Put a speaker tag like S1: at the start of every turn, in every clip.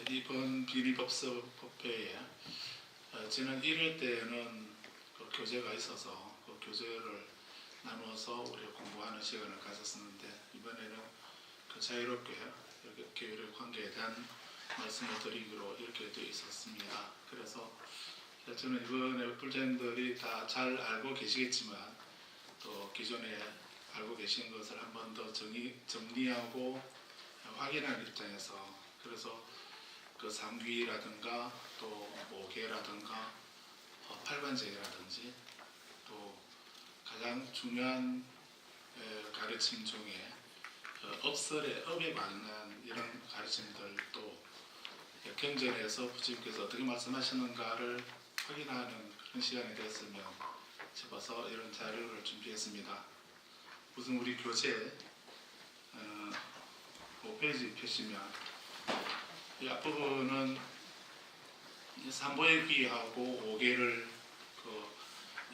S1: 이번 비리법서법회에 지난 1회 때는 그 교재가 있어서 그 교재를 나누어서 우리가 공부하는 시간을 가졌었는데, 이번에는 그 자유롭게 이렇게 교회의 관계에 대한 말씀을 드리기로 이렇게 되어 있었습니다. 그래서 저는 이번에 불자님들이 다 잘 알고 계시겠지만, 또 기존에 알고 계신 것을 한 번 더 정리하고 확인하는 입장에서, 그래서 그 상귀라든가 또 모계라든가 팔관제라든지 또 가장 중요한 가르침 중에 업설의 업에 관한 이런 가르침들도 경전에서 부처님께서 어떻게 말씀하시는가를 확인하는 그런 시간이 되었으면 싶어서 이런 자료를 준비했습니다. 우선 우리 교재 5페이지 펴시면 이 앞부분은 삼보의 귀하고 5개를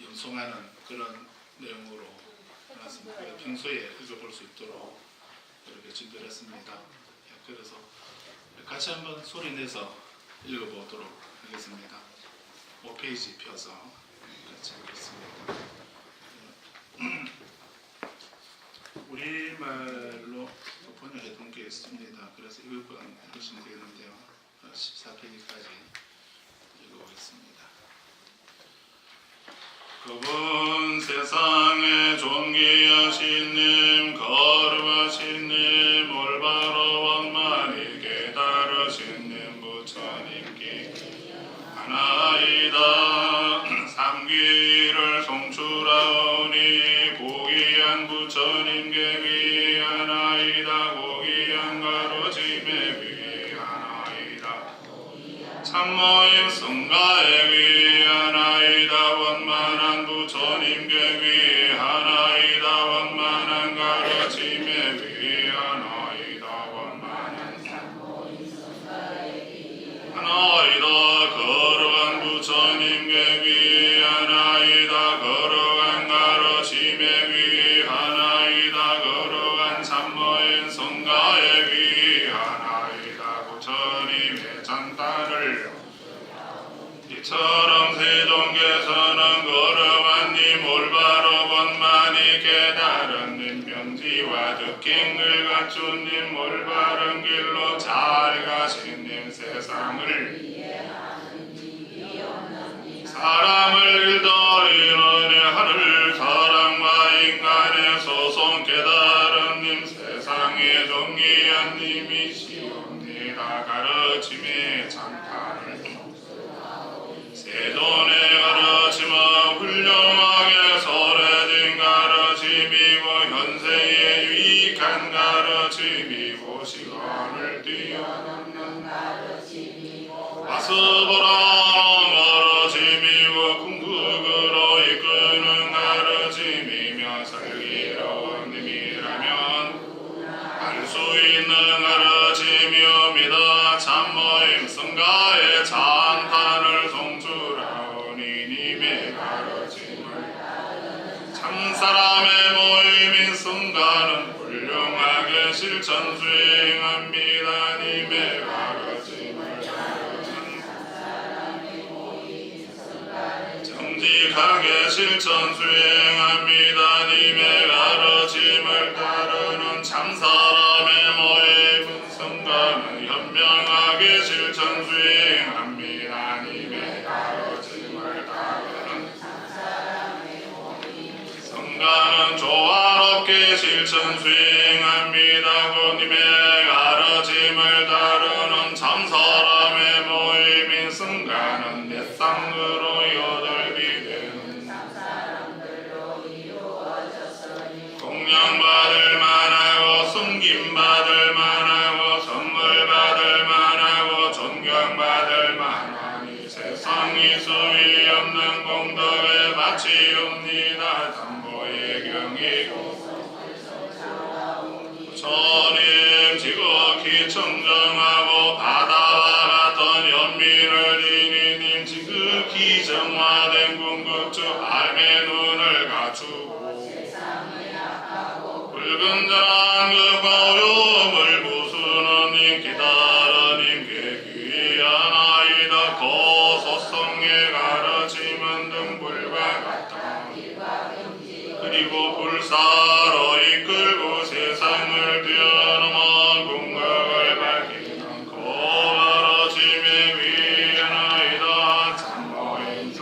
S1: 연송하는 그런 내용으로 해놨습니다. 평소에 읽어볼 수 있도록 이렇게 준비를 했습니다. 그래서 같이 한번 소리내서 읽어보도록 하겠습니다. 5페이지 펴서 같이 읽겠습니다. 우리말로 번역해 둔 게 있습니다. 그래서 읽으시면 되겠는데요. 14페이지까지 읽어보겠습니다. 그분 세상에 존귀하신 님, 거룩하신 님, 올바로 원만히 깨달으신 님, 부처님께 하나이다. 삼귀를 송출하오니 고귀한 부처님께 위하나이다. 고귀한 가르침에 위하나이다. 참모임 성가에 위하나이다. 원만한 부처님께 위하나이다. 원만한 가르침에 위하나이다. 원만한 참모임 성가에 위하나이다. 거룩한 부처님께 위하나이다. 거룩한 가르침에 위하나이다. 거룩한 참모인 성가에 위하나이다. 부처님의 찬탄을 이처럼 세종께서는 거룩한 님, 올바로 원만히 깨달은 님, 명지와 득행을 갖춘 님, 올바른 길로 잘 가신 님, 세상을 사람을 길들이는 하늘, 사람과 인간의 소송 깨달은 님, 세상에 존귀한 님이시옵니다. 가르침의 찬탄을 세존의 가르침은 훌륭하게 소래진 가르침이고 현세에 유익한 가르침이고 시간을 뛰어넘는 가르침이고 와스보라는 가르침이고 궁극으로 이끄는 가르침이며 슬기로운 님이라면 알 수 있는 가르침이옵니다. 참모임 성가의 찬탄을 송출하오니 님의 가르침을 참사람의 모임인 성가는 훌륭하게 실천 수행합니다. 님의 가르침을 정직하게 실천 수행합니다. 님의 가르침을 따르는 참사람의 모임은 성가는 현명하게 실천 수행합니다. 님의 가르침을 따르는 성가는 조화롭게 실천 수행합니다. 님의 가르침을 따르는 참사람의 모임인 성가는 몇 쌍으로 여덟비 되는 공양받을 만하고 숨김받을 만하고 선물받을 만하고 존경받을 만하니 세상이 수위 없는 공덕에 바치옵니다. 담보의 경이고 부처님 지극히 청정하고 바다와 같은 연민을 지니님, 지극히 정화된 궁극주 알의 눈을 갖추고 불근전한 그 고요음을 부수는 님, 기다라님, 괴귀 그리고 불사로 이끌고 세상을 뛰어넘어 궁극을 밝히는 고바라짐의 위에나이다. 참모인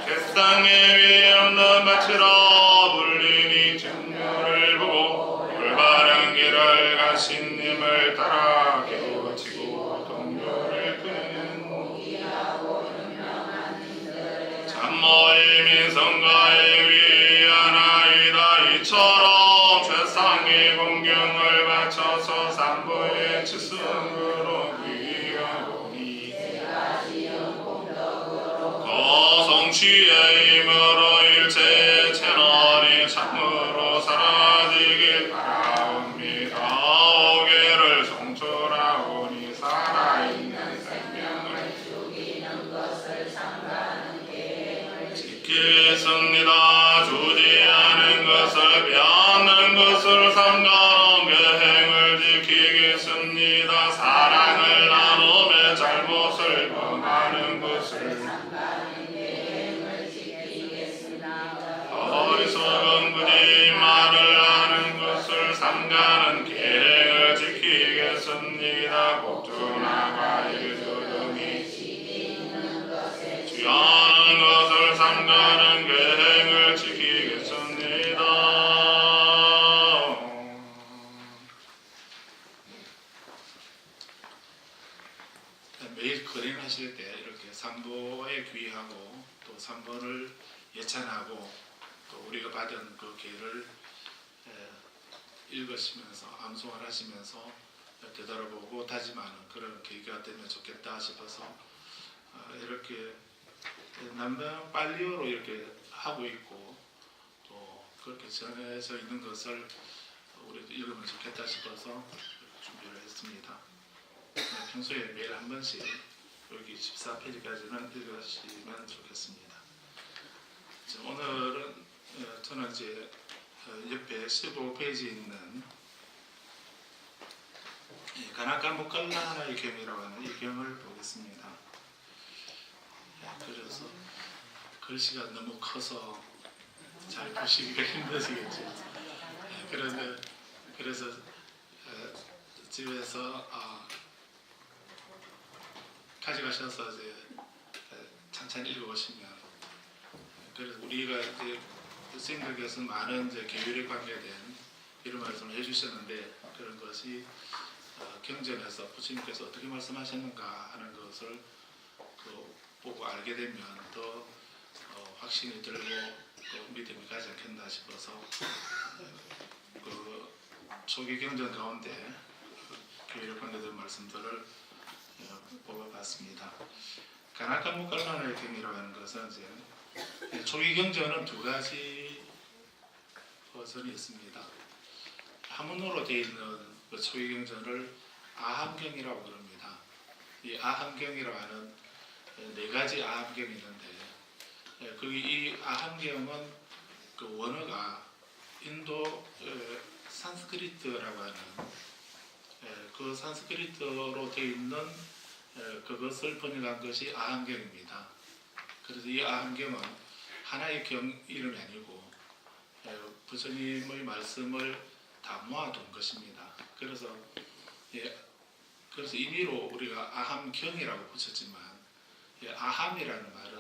S1: 세상에 위에 없는 밭으로 불리니 증거를 보고 올바른 길을 가신 님을 따라 깨우치고 동료를 끄는 참모의 민성가에 위하나이다. 이처럼 최상의 공경을 바쳐서 산부의 칠성으로 귀하오니 거성취의 힘으로 일체의 채널이 참으로 사라지길 바라옵니다. 오계를 성출하오니 살아있는 생명을 지키겠습니다. 주지하는 것을 변하는 것을 삼가는 계행을 지키겠습니다. 사랑을 나누며 잘못을 범하는 것을 어리석은 굳이 말을 하는 것을 삼가는 계행을 지키겠습니다. 복주나가 일주등이 취하는 것을 삼가는 계행을 지키겠습니다. 매일 거행하실 때 이렇게 삼보에 귀하고 또 삼보를 예찬하고 또 우리가 받은 그 기회를 읽으시면서 암송을 하시면서 되돌아보고 다짐하는 그런 계기가 되면 좋겠다 싶어서 이렇게 남방 빨리어로 이렇게 하고 있고 또 그렇게 전해져 있는 것을 우리도 읽으면 좋겠다 싶어서 준비를 했습니다. 평소에 매일 한 번씩 여기 14페이지까지는 읽으시면 좋겠습니다. 오늘은 저는 이제 옆에 15페이지에 있는 가나까무 깔라하나의 경이라고 하는 이 경을 보겠습니다. 그래서 글씨가 너무 커서 잘 보시기가 힘드시겠죠. 그래서 집에서 가져가셔서 이제 천천히 읽어보시면, 그래서 우리가 이제 선생님께서 많은 이제 계율에 관계된 이런 말씀을 해주셨는데 그런 것이 경전에서 부처님께서 어떻게 말씀하셨는가 하는 것을 보고 알게 되면 더 확신이 들고 또 믿음이 가지 않겠나 싶어서 그 초기 경전 가운데 계율에 관계된 말씀들을 뽑아봤습니다. 가나까무 깔라하나의 경이라고 하는 것은 이제 초기 경전은 두 가지 버전이 있습니다. 한문으로 되어 있는 그 초기 경전을 아함경이라고 부릅니다. 이 아함경이라고 하는 네 가지 아함경이 있는데 이 아함경은 그 원어가 인도 산스크리트라고 하는 그 산스크리트로 되어 있는 그것을 번역한 것이 아함경입니다. 그래서 이 아함경은 하나의 경 이름이 아니고 부처님의 말씀을 다 모아둔 것입니다. 그래서 임의로 우리가 아함경이라고 붙였지만 아함이라는 말은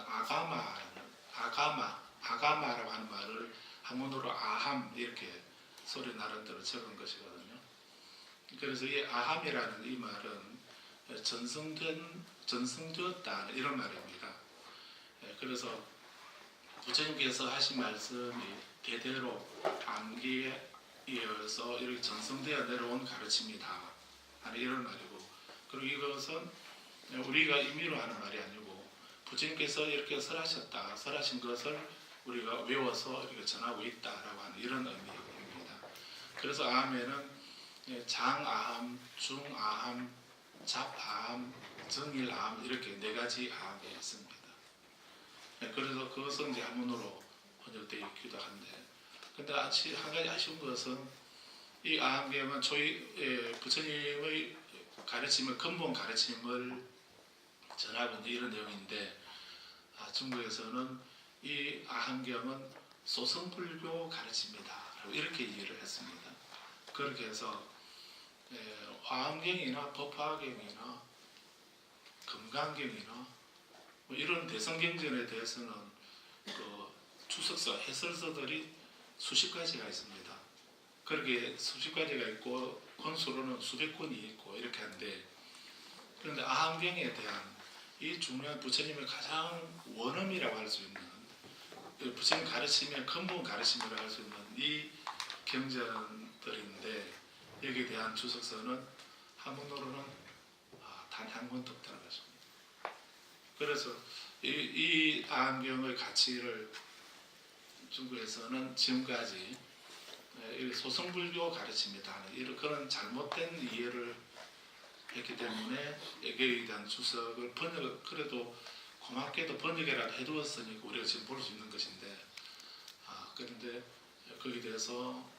S1: 아가마라고 하는 말을 한문으로 아함 이렇게 소리 나름대로 적은 것이거든요. 그래서 이 아함이라는 이 말은 전승되었다 이런 말입니다. 그래서 부처님께서 하신 말씀이 대대로 암기에 이어서 이렇게 전승되어 내려온 가르침이다 하는 이런 말이고, 그리고 이것은 우리가 임의로 하는 말이 아니고 부처님께서 이렇게 설하신 것을 우리가 외워서 이렇게 전하고 있다라고 하는 이런 의미입니다. 그래서 아함에는 장아함, 중아함, 잡아함, 정일아함 이렇게 네 가지 아함이 있습니다. 그래서 그것은 이제 한문으로 번역되어 있기도 한데, 근데 한 가지 아쉬운 것은 이 아함경은 부처님의 가르침을 근본 가르침을 전하고 있는 이런 내용인데 중국에서는 이 아함경은 소승불교 가르칩니다. 이렇게 이해를 했습니다. 그렇게 해서 화엄경이나 법화경이나 금강경이나 뭐 이런 대성경전에 대해서는 그 주석서, 해설서들이 수십 가지가 있습니다. 그렇게 수십 가지가 있고 권수로는 수백 권이 있고 이렇게 한데, 그런데 아함경에 대한 이 중요한 부처님의 가장 원음이라고 할 수 있는 부처님 가르침의 근본 가르침이라고 할 수 있는 이 경전들인데, 여기에 대한 주석서는 한문으로는 단 한 권도 없다는 것입니다. 그래서 이 아함경의 가치를 중국에서는 지금까지 소승불교 가르침이다 하는 이런 그런 잘못된 이해를 했기 때문에 여기에 대한 주석을 그래도 고맙게도 번역이라도 해두었으니까 우리가 지금 볼 수 있는 것인데, 그런데 거기에 대해서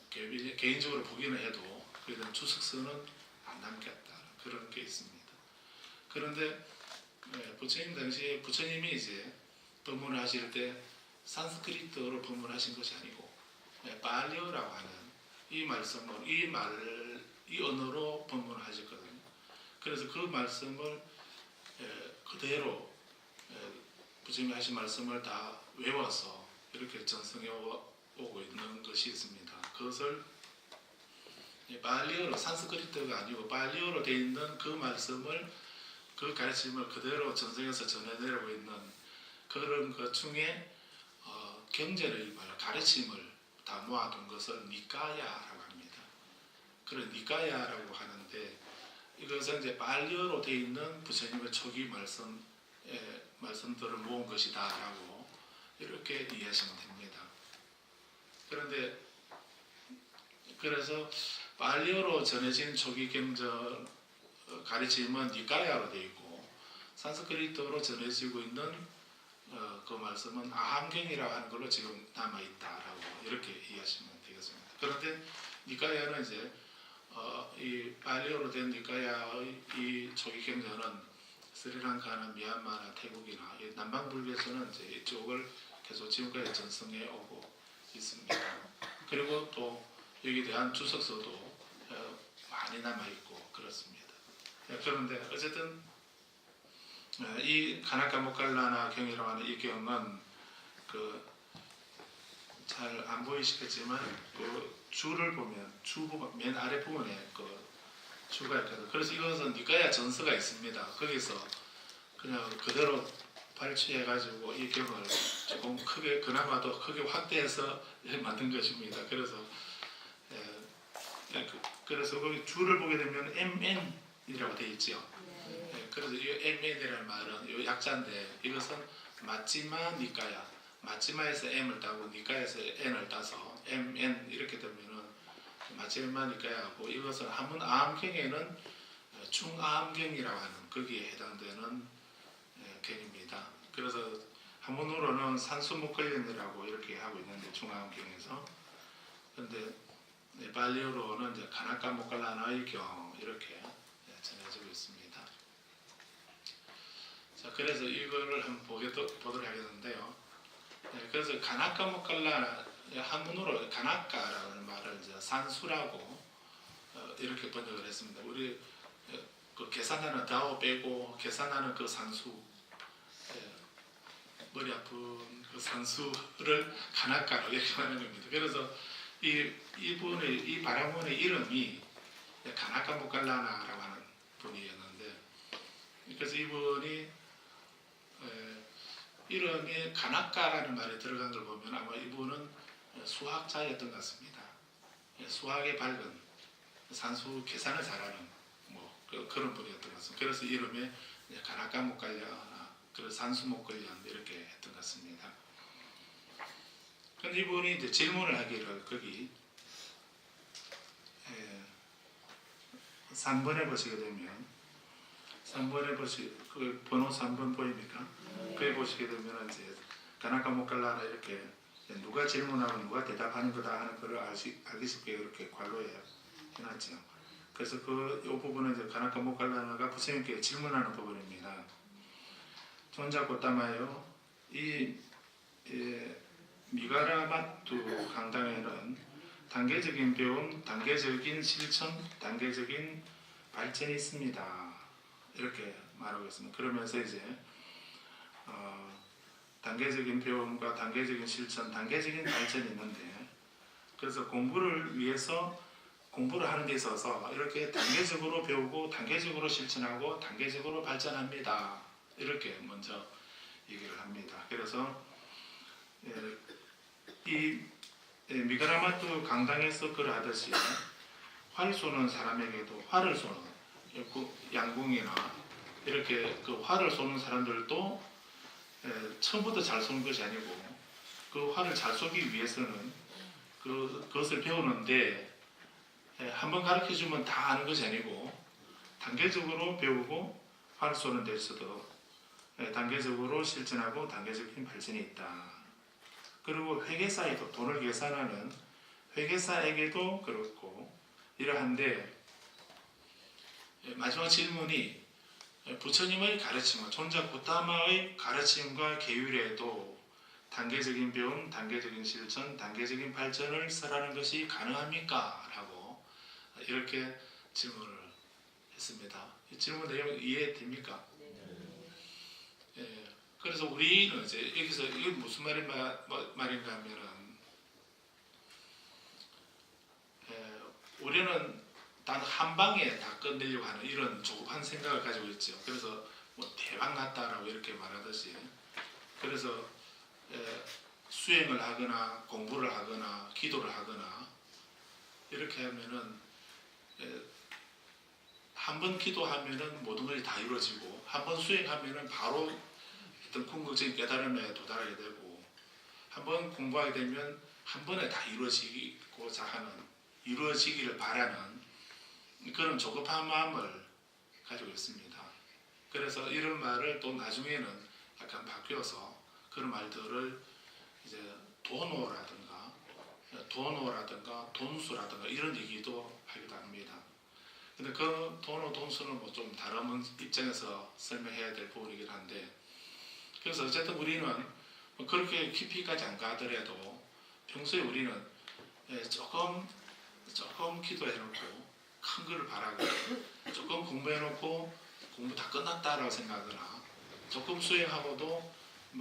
S1: 개인적으로 보기는 해도 그에 대한 주석서는 안 남겼다, 그런 게 있습니다. 그런데 부처님 당시에 부처님이 이제 법문을 하실 때 산스크리트어로 법문하신 것이 아니고 발리어라고 하는 이 말씀을 이 언어로 법문을 하셨거든요. 그래서 그 말씀을 그대로 부처님이 하신 말씀을 다 외워서 이렇게 전승해 오고 있는 것이 있습니다. 그것을 발리어로, 산스크리트가 아니고 발리어로 되어 있는 그 말씀을, 그 가르침을 그대로 전승해서 전해내려고 있는 그런 것 중에 경전의 가르침을 다 모아둔 것을 니까야라고 합니다. 그런 니까야라고 하는데, 이것은 이제 발리어로 되어 있는 부처님의 초기 말씀들을 모은 것이다라고 이렇게 이해하시면 됩니다. 그래서 발리어로 전해진 초기 경전 가르침은 니까야로 되어 있고, 산스크리트어로 전해지고 있는 그 말씀은 아함경이라고 하는 걸로 지금 남아있다라고 이렇게 이해하시면 되겠습니다. 그런데 니까야는 이제 이 발리어로 된 니까야의 이 초기 경전은 스리랑카나 미얀마나 태국이나 남방불교에서는 이제 이쪽을 계속 지금까지 전승해 오고 있습니다. 그리고 또 여기에 대한 주석서도 많이 남아있고 그렇습니다. 그런데 어쨌든 이 가나카모칼라나 경이라고 하는 이 경은 잘 안 보이시겠지만 그 줄을 보면 맨 아래 부분에 그 주가 있거든요. 그래서 이것은 니까야 전서가 있습니다. 거기서 그냥 그대로 발췌해가지고 이 경을 조금 크게, 그나마도 크게 확대해서 만든 것입니다. 그래서 거기 줄을 보게 되면 MN이라고 되어 있죠. 그래서 이 MN이라는 말은 이 약자인데, 이것은 마찌마 니까야, 마찌마에서 M을 따고 니까에서 N을 따서 MN 이렇게 되면은 마찌마 니까야고, 이것은 한문 아함경에는 중아함경이라고 하는 거기에 해당되는 경입니다. 그래서 한문으로는 산수목걸련이라고 이렇게 하고 있는데 중아함경에서, 그런데 발리어로는 이제 가나카모칼라나의 경 이렇게 전해지고 있습니다. 자, 그래서 이거를 한번 보도록 하겠는데요. 그래서 가나카모칼라, 한문으로 가나카라는 말을 이제 산수라고 이렇게 번역을 했습니다. 우리 그 계산하는 다오 빼고 계산하는 그 산수, 머리 아픈 그 산수를 가나카로 이렇게 말하는 겁니다. 그래서 이 바라문의 이름이 가나카모칼라나라고 하는 분이었는데, 그래서 이분이 이름에 가나카라는 말이 들어간 걸 보면 아마 이분은 수학자였던 것 같습니다. 수학에 밝은, 산수 계산을 잘하는 그런 분이었던 것 같습니다. 그래서 이름에 가나카모칼라나 산수목걸련 이렇게 했던 것 같습니다. 그런데 이분이 이제 질문을 하기를 거기 3번에 보시게 되면, 3번에 그 번호 3번 보입니까? 거기 보시게 되면 이제 가나카모칼라나 이렇게 누가 질문하고 누가 대답하는 거다 하는 걸 알기 쉽게 이렇게 관로에 해놨죠. 그래서 이 부분은 이제 가나카모칼라나가 부처님께 질문하는 부분입니다. 존자 곧다마요, 이 미가라마투 강당에는 단계적인 배움, 단계적인 실천, 단계적인 발전이 있습니다. 이렇게 말하고 있습니다. 그러면서 이제 단계적인 배움과 단계적인 실천, 단계적인 발전이 있는데, 그래서 공부를 위해서 공부를 하는 데 있어서 이렇게 단계적으로 배우고 단계적으로 실천하고 단계적으로 발전합니다. 이렇게 먼저 얘기를 합니다. 그래서 이 미가라마투 강당에서 그러하듯이 활 쏘는 사람에게도 활을 쏘는 양궁이나 이렇게 그 활을 쏘는 사람들도 처음부터 잘 쏘는 것이 아니고 그 활을 잘 쏘기 위해서는 그것을 배우는데 한번 가르쳐 주면 다 아는 것이 아니고 단계적으로 배우고 활 쏘는 데 있어도 단계적으로 실천하고 단계적인 발전이 있다. 그리고 회계사에도 돈을 계산하는 회계사에게도 그렇고 이러한데, 마지막 질문이 부처님의 가르침과 존자 고타마의 가르침과 계율에도 단계적인 배움, 단계적인 실천, 단계적인 발전을 설하는 것이 가능합니까? 라고 이렇게 질문을 했습니다. 이 질문 내용 이해됩니까? 그래서 우리는 이제 여기서 이게 무슨 말인가 하면은 우리는 단 한 방에 다 끝내려고 하는 이런 조급한 생각을 가지고 있죠. 그래서 뭐 대박 났다라고 이렇게 말하듯이, 그래서 수행을 하거나 공부를 하거나 기도를 하거나 이렇게 하면은 한 번 기도하면은 모든 것이 다 이루어지고 한 번 수행하면은 바로 어떤 궁극적인 깨달음에 도달하게 되고, 한 번 공부하게 되면 한 번에 다 이루어지고자 하는, 이루어지기를 바라는 그런 조급한 마음을 가지고 있습니다. 그래서 이런 말을 또 나중에는 약간 바뀌어서 그런 말들을 이제 도노라든가 돈수라든가 이런 얘기도 하기도 합니다. 근데 그 도노, 돈수는 뭐 좀 다른 입장에서 설명해야 될 부분이긴 한데, 그래서 어쨌든 우리는 그렇게 깊이까지 안 가더라도 평소에 우리는 조금 기도해놓고 큰 거를 바라고, 조금 공부해놓고 공부 다 끝났다라고 생각하거나, 조금 수행하고도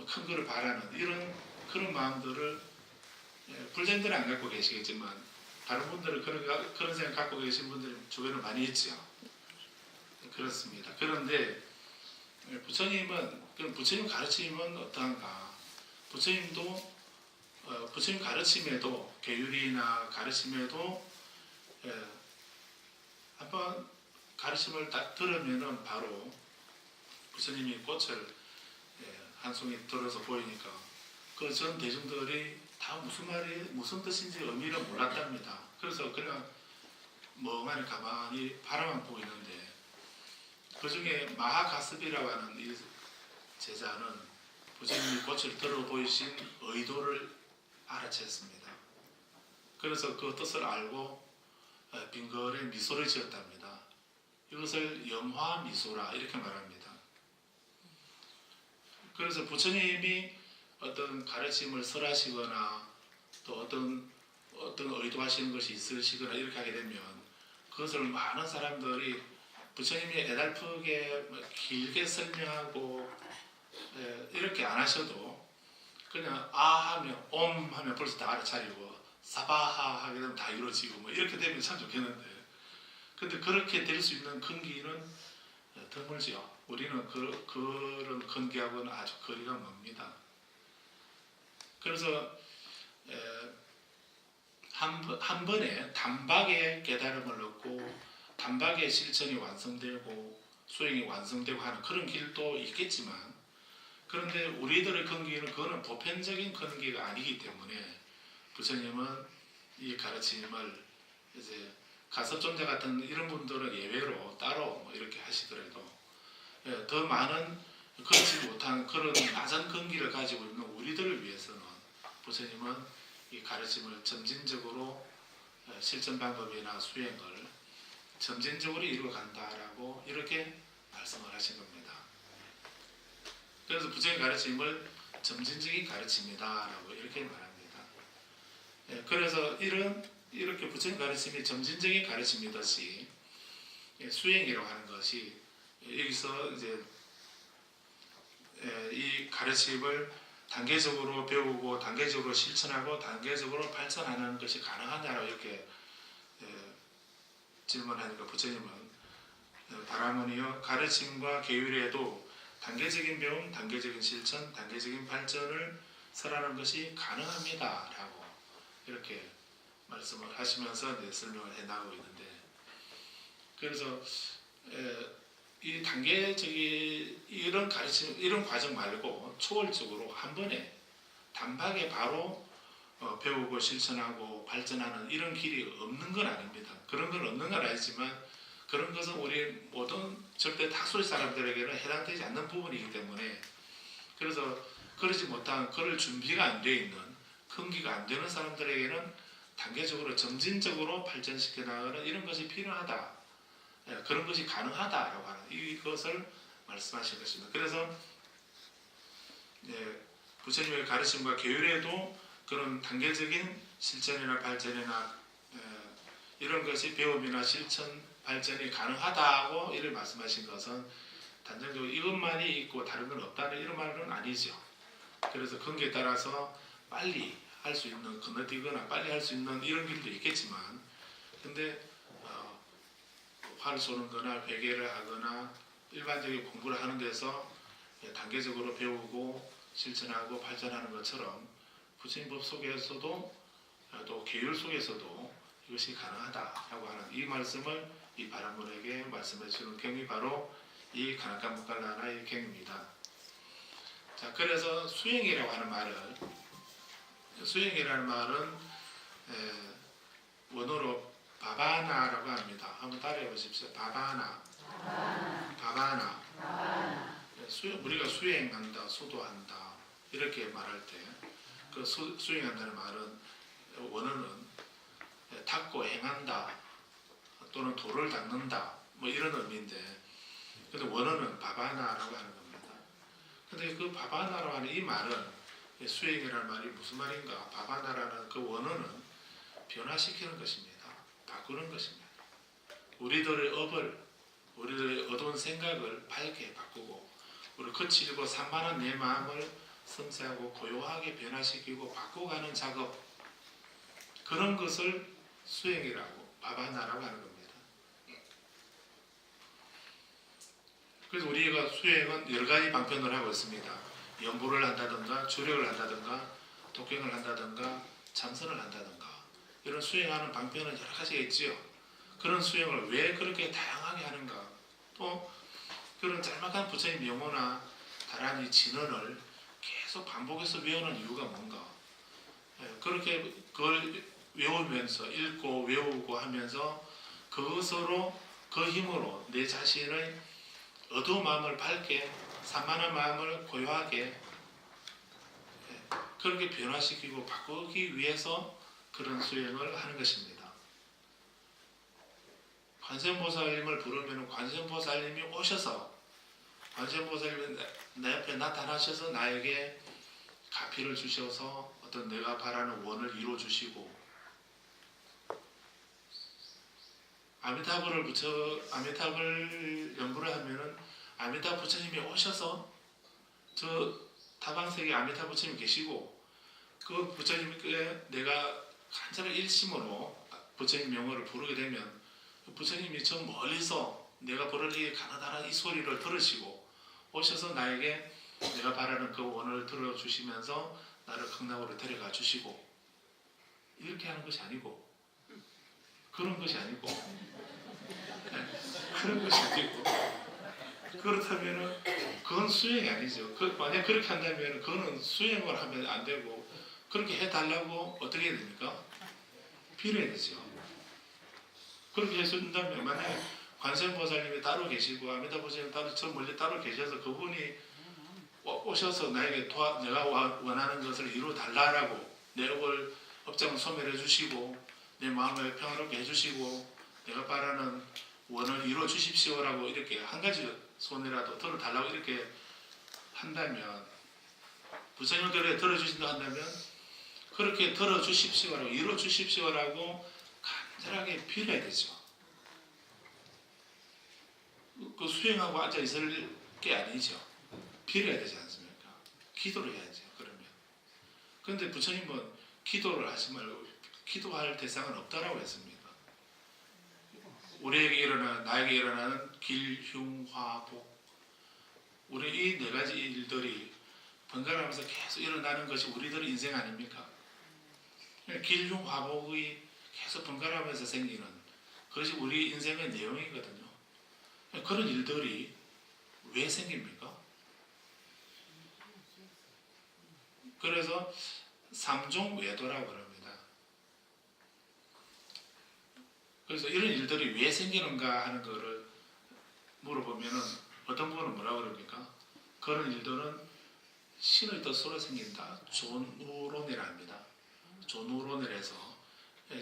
S1: 큰 거를 바라는 이런 그런 마음들을 불자님들은 안 갖고 계시겠지만 다른 분들은 그런 생각 갖고 계신 분들이 주변에 많이 있죠. 그렇습니다. 그런데 부처님 가르침은 어떠한가? 부처님도 부처님 가르침에도, 계율이나 가르침에도 한번 가르침을 딱 들으면은 바로 부처님이 꽃을 한 송이 들어서 보이니까 그 전 대중들이 다 무슨 말이 무슨 뜻인지 의미를 몰랐답니다. 그래서 그냥 멍하니 가만히 바라만 보고 있는데, 그 중에 마하가스비라고 하는 이 제자는 부처님이 꽃을 들어 보이신 의도를 알아챘습니다. 그래서 그 뜻을 알고 빙글에 미소를 지었답니다. 이것을 염화미소라 이렇게 말합니다. 그래서 부처님이 어떤 가르침을 설하시거나 또 어떤 의도하시는 것이 있으시거나 이렇게 하게 되면 그것을 많은 사람들이 부처님이 애달프게 길게 설명하고 이렇게 안 하셔도 그냥 아 하면 옴 하면 벌써 다 알아차리고 사바하 하게 되면 다 이루어지고 뭐 이렇게 되면 참 좋겠는데, 근데 그렇게 될 수 있는 근기는 드물지요. 우리는 그런 근기하고는 아주 거리가 멉니다. 그래서 한 번에 단박에 깨달음을 얻고 단박에 실천이 완성되고 수행이 완성되고 하는 그런 길도 있겠지만, 그런데 우리들의 근기는 그거는 보편적인 근기가 아니기 때문에 부처님은 이 가르침을 이제 가섭존자 같은 이런 분들은 예외로 따로 뭐 이렇게 하시더라도 더 많은 그렇지 못한 그런 낮은 근기를 가지고 있는 우리들을 위해서는 부처님은 이 가르침을 점진적으로 실천 방법이나 수행을 점진적으로 이루어간다라고 이렇게 말씀을 하신 겁니다. 그래서 부처님 가르침을 점진적인 가르침이다라고 이렇게 말합니다. 그래서 이렇게 부처님 가르침이 점진적인 가르침이듯이 수행이라고 하는 것이 여기서 이제 이 가르침을 단계적으로 배우고 단계적으로 실천하고 단계적으로 발전하는 것이 가능하냐고 이렇게 질문하니까 부처님은 바라머니여 가르침과 계율에도 단계적인 배움, 단계적인 실천, 단계적인 발전을 설하는 것이 가능합니다 라고 이렇게 말씀을 하시면서 설명을 해나가고 있는데, 그래서 이 단계적인 이런 가르침, 이런 과정 말고 초월적으로 한 번에 단박에 바로 배우고 실천하고 발전하는 이런 길이 없는 건 아닙니다. 그런 건 없는 건 아니지만 그런 것은 우리 모든 절대 다수의 사람들에게는 해당되지 않는 부분이기 때문에, 그래서 그러지 못한, 그럴 준비가 안 되어 있는, 근기가 안 되는 사람들에게는 단계적으로 점진적으로 발전시켜 나가는 이런 것이 필요하다, 그런 것이 가능하다라고 하는 이것을 말씀하신 것입니다. 그래서 부처님의 가르침과 계율에도 그런 단계적인 실천이나 발전이나 이런 것이 배움이나 실천, 발전이 가능하다고 이를 말씀하신 것은 단정적으로 이것만이 있고 다른 건 없다는 이런 말은 아니죠. 그래서 근기에 따라서 빨리 할 수 있는, 건너뛰거나 빨리 할 수 있는 이런 길도 있겠지만, 근데 화를 쏘는 거나 회개를 하거나 일반적인 공부를 하는 데서 단계적으로 배우고 실천하고 발전하는 것처럼 부처님 법 속에서도 또 계율 속에서도 이것이 가능하다라고 하는 이 말씀을 이 바람문에게 말씀해 주는 경이 바로 이 가나까무깔라나의 경입니다. 자, 그래서 수행이라고 하는 말을, 수행이라는 말은 원어로 바바나라고 합니다. 한번 따라해 보십시오. 바바나. 바바나. 우리가 수행한다, 수도한다 이렇게 말할 때 그 수행한다는 말은 원어는 닦고 행한다 또는 도를 닦는다 뭐 이런 의미인데, 근데 원어는 바바나라고 하는 겁니다. 근데 그 바바나라고 하는 이 말은, 수행이라는 말이 무슨 말인가? 바바나라는 그 원어는 변화시키는 것입니다. 바꾸는 것입니다. 우리들의 업을, 우리들의 어두운 생각을 밝게 바꾸고 우리 거칠고 산만한 내 마음을 섬세하고 고요하게 변화시키고 바꿔가는 작업, 그런 것을 수행이라고, 바바나라고 하는 겁니다. 그래서 우리가 수행은 여러 가지 방편을 하고 있습니다. 연보를 한다든가 주력을 한다든가 독경을 한다든가 참선을 한다든가 이런 수행하는 방편은 여러 가지가 있지요. 그런 수행을 왜 그렇게 다양하게 하는가? 또 그런 짤막한 부처님 명호나 다란히 진언을 계속 반복해서 외우는 이유가 뭔가? 그렇게 그걸 외우면서 읽고 외우고 하면서 그것으로, 그 힘으로 내 자신의 어두운 마음을 밝게, 산만한 마음을 고요하게 그렇게 변화시키고 바꾸기 위해서 그런 수행을 하는 것입니다. 관세음보살님을 부르면 관세음보살님이 오셔서, 관세음보살님이 내 옆에 나타나셔서 나에게 가피를 주셔서 어떤 내가 바라는 원을 이루어 주시고, 아미타불을 연구를 하면은 아미타 부처님이 오셔서 저 타방색에 아미타 부처님 계시고, 그 부처님께 내가 간절한 일심으로 부처님 명호를 부르게 되면 부처님이 저 멀리서 내가 부르기에 가느다란 이 소리를 들으시고 오셔서 나에게 내가 바라는 그 원을 들어주시면서 나를 극락으로 데려가 주시고, 이렇게 하는 것이 아니고, 그런 것이 아니고, 그런 것이 아니고, 그렇다면은 그건 수행이 아니죠. 만약 그렇게 한다면 그거는 수행을 하면 안 되고, 그렇게 해달라고 어떻게 해야 됩니까? 빌어야 되죠. 그렇게 해준다면 만약에 관세음보살님이 따로 계시고 아미타불처님 따로 저 멀리 따로 계셔서 그분이 오셔서 나에게 내가 원하는 것을 이루어 달라라고 내 업장을 소멸해 주시고 내 마음을 평화롭게 해주시고 내가 바라는 원을 이루어 주십시오라고 이렇게 한 가지 손이라도 들어달라고 이렇게 한다면 부처님을 그렇게 들어주신다 한다면 그렇게 들어주십시오라고 이루어주십시오라고 간절하게 빌어야 되죠. 그 수행하고 앉아 있을 게 아니죠. 빌어야 되지 않습니까? 기도를 해야죠. 그러면. 그런데 부처님은 기도를 하지 말고 기도할 대상은 없다라고 했습니다. 우리에게 나에게 일어나는 길, 흉, 화, 복. 우리 이 네 가지 일들이 번갈아가면서 계속 일어나는 것이 우리들의 인생 아닙니까? 길, 흉, 화, 복이 계속 번갈아가면서 생기는 그것이 우리 인생의 내용이거든요. 그런 일들이 왜 생깁니까? 그래서 삼종 외도라고 그럽니다. 그래서 이런 일들이 왜 생기는가 하는 것을 물어보면은 어떤 분은 뭐라고 그럽니까? 그런 일들은 신의 뜻으로 생긴다. 존우론이라 합니다. 존우론을 해서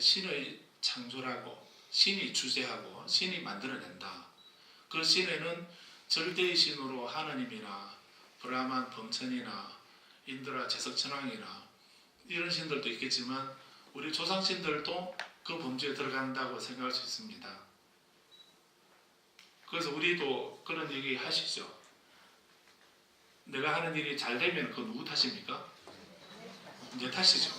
S1: 신의 창조라고 신이 주재하고 신이 만들어낸다. 그 신에는 절대의 신으로 하느님이나 브라만, 범천이나 인드라, 제석천왕이나 이런 신들도 있겠지만 우리 조상신들도 그 범주에 들어간다고 생각할 수 있습니다. 그래서 우리도 그런 얘기 하시죠. 내가 하는 일이 잘 되면 그건 누구 탓입니까? 내 탓이죠.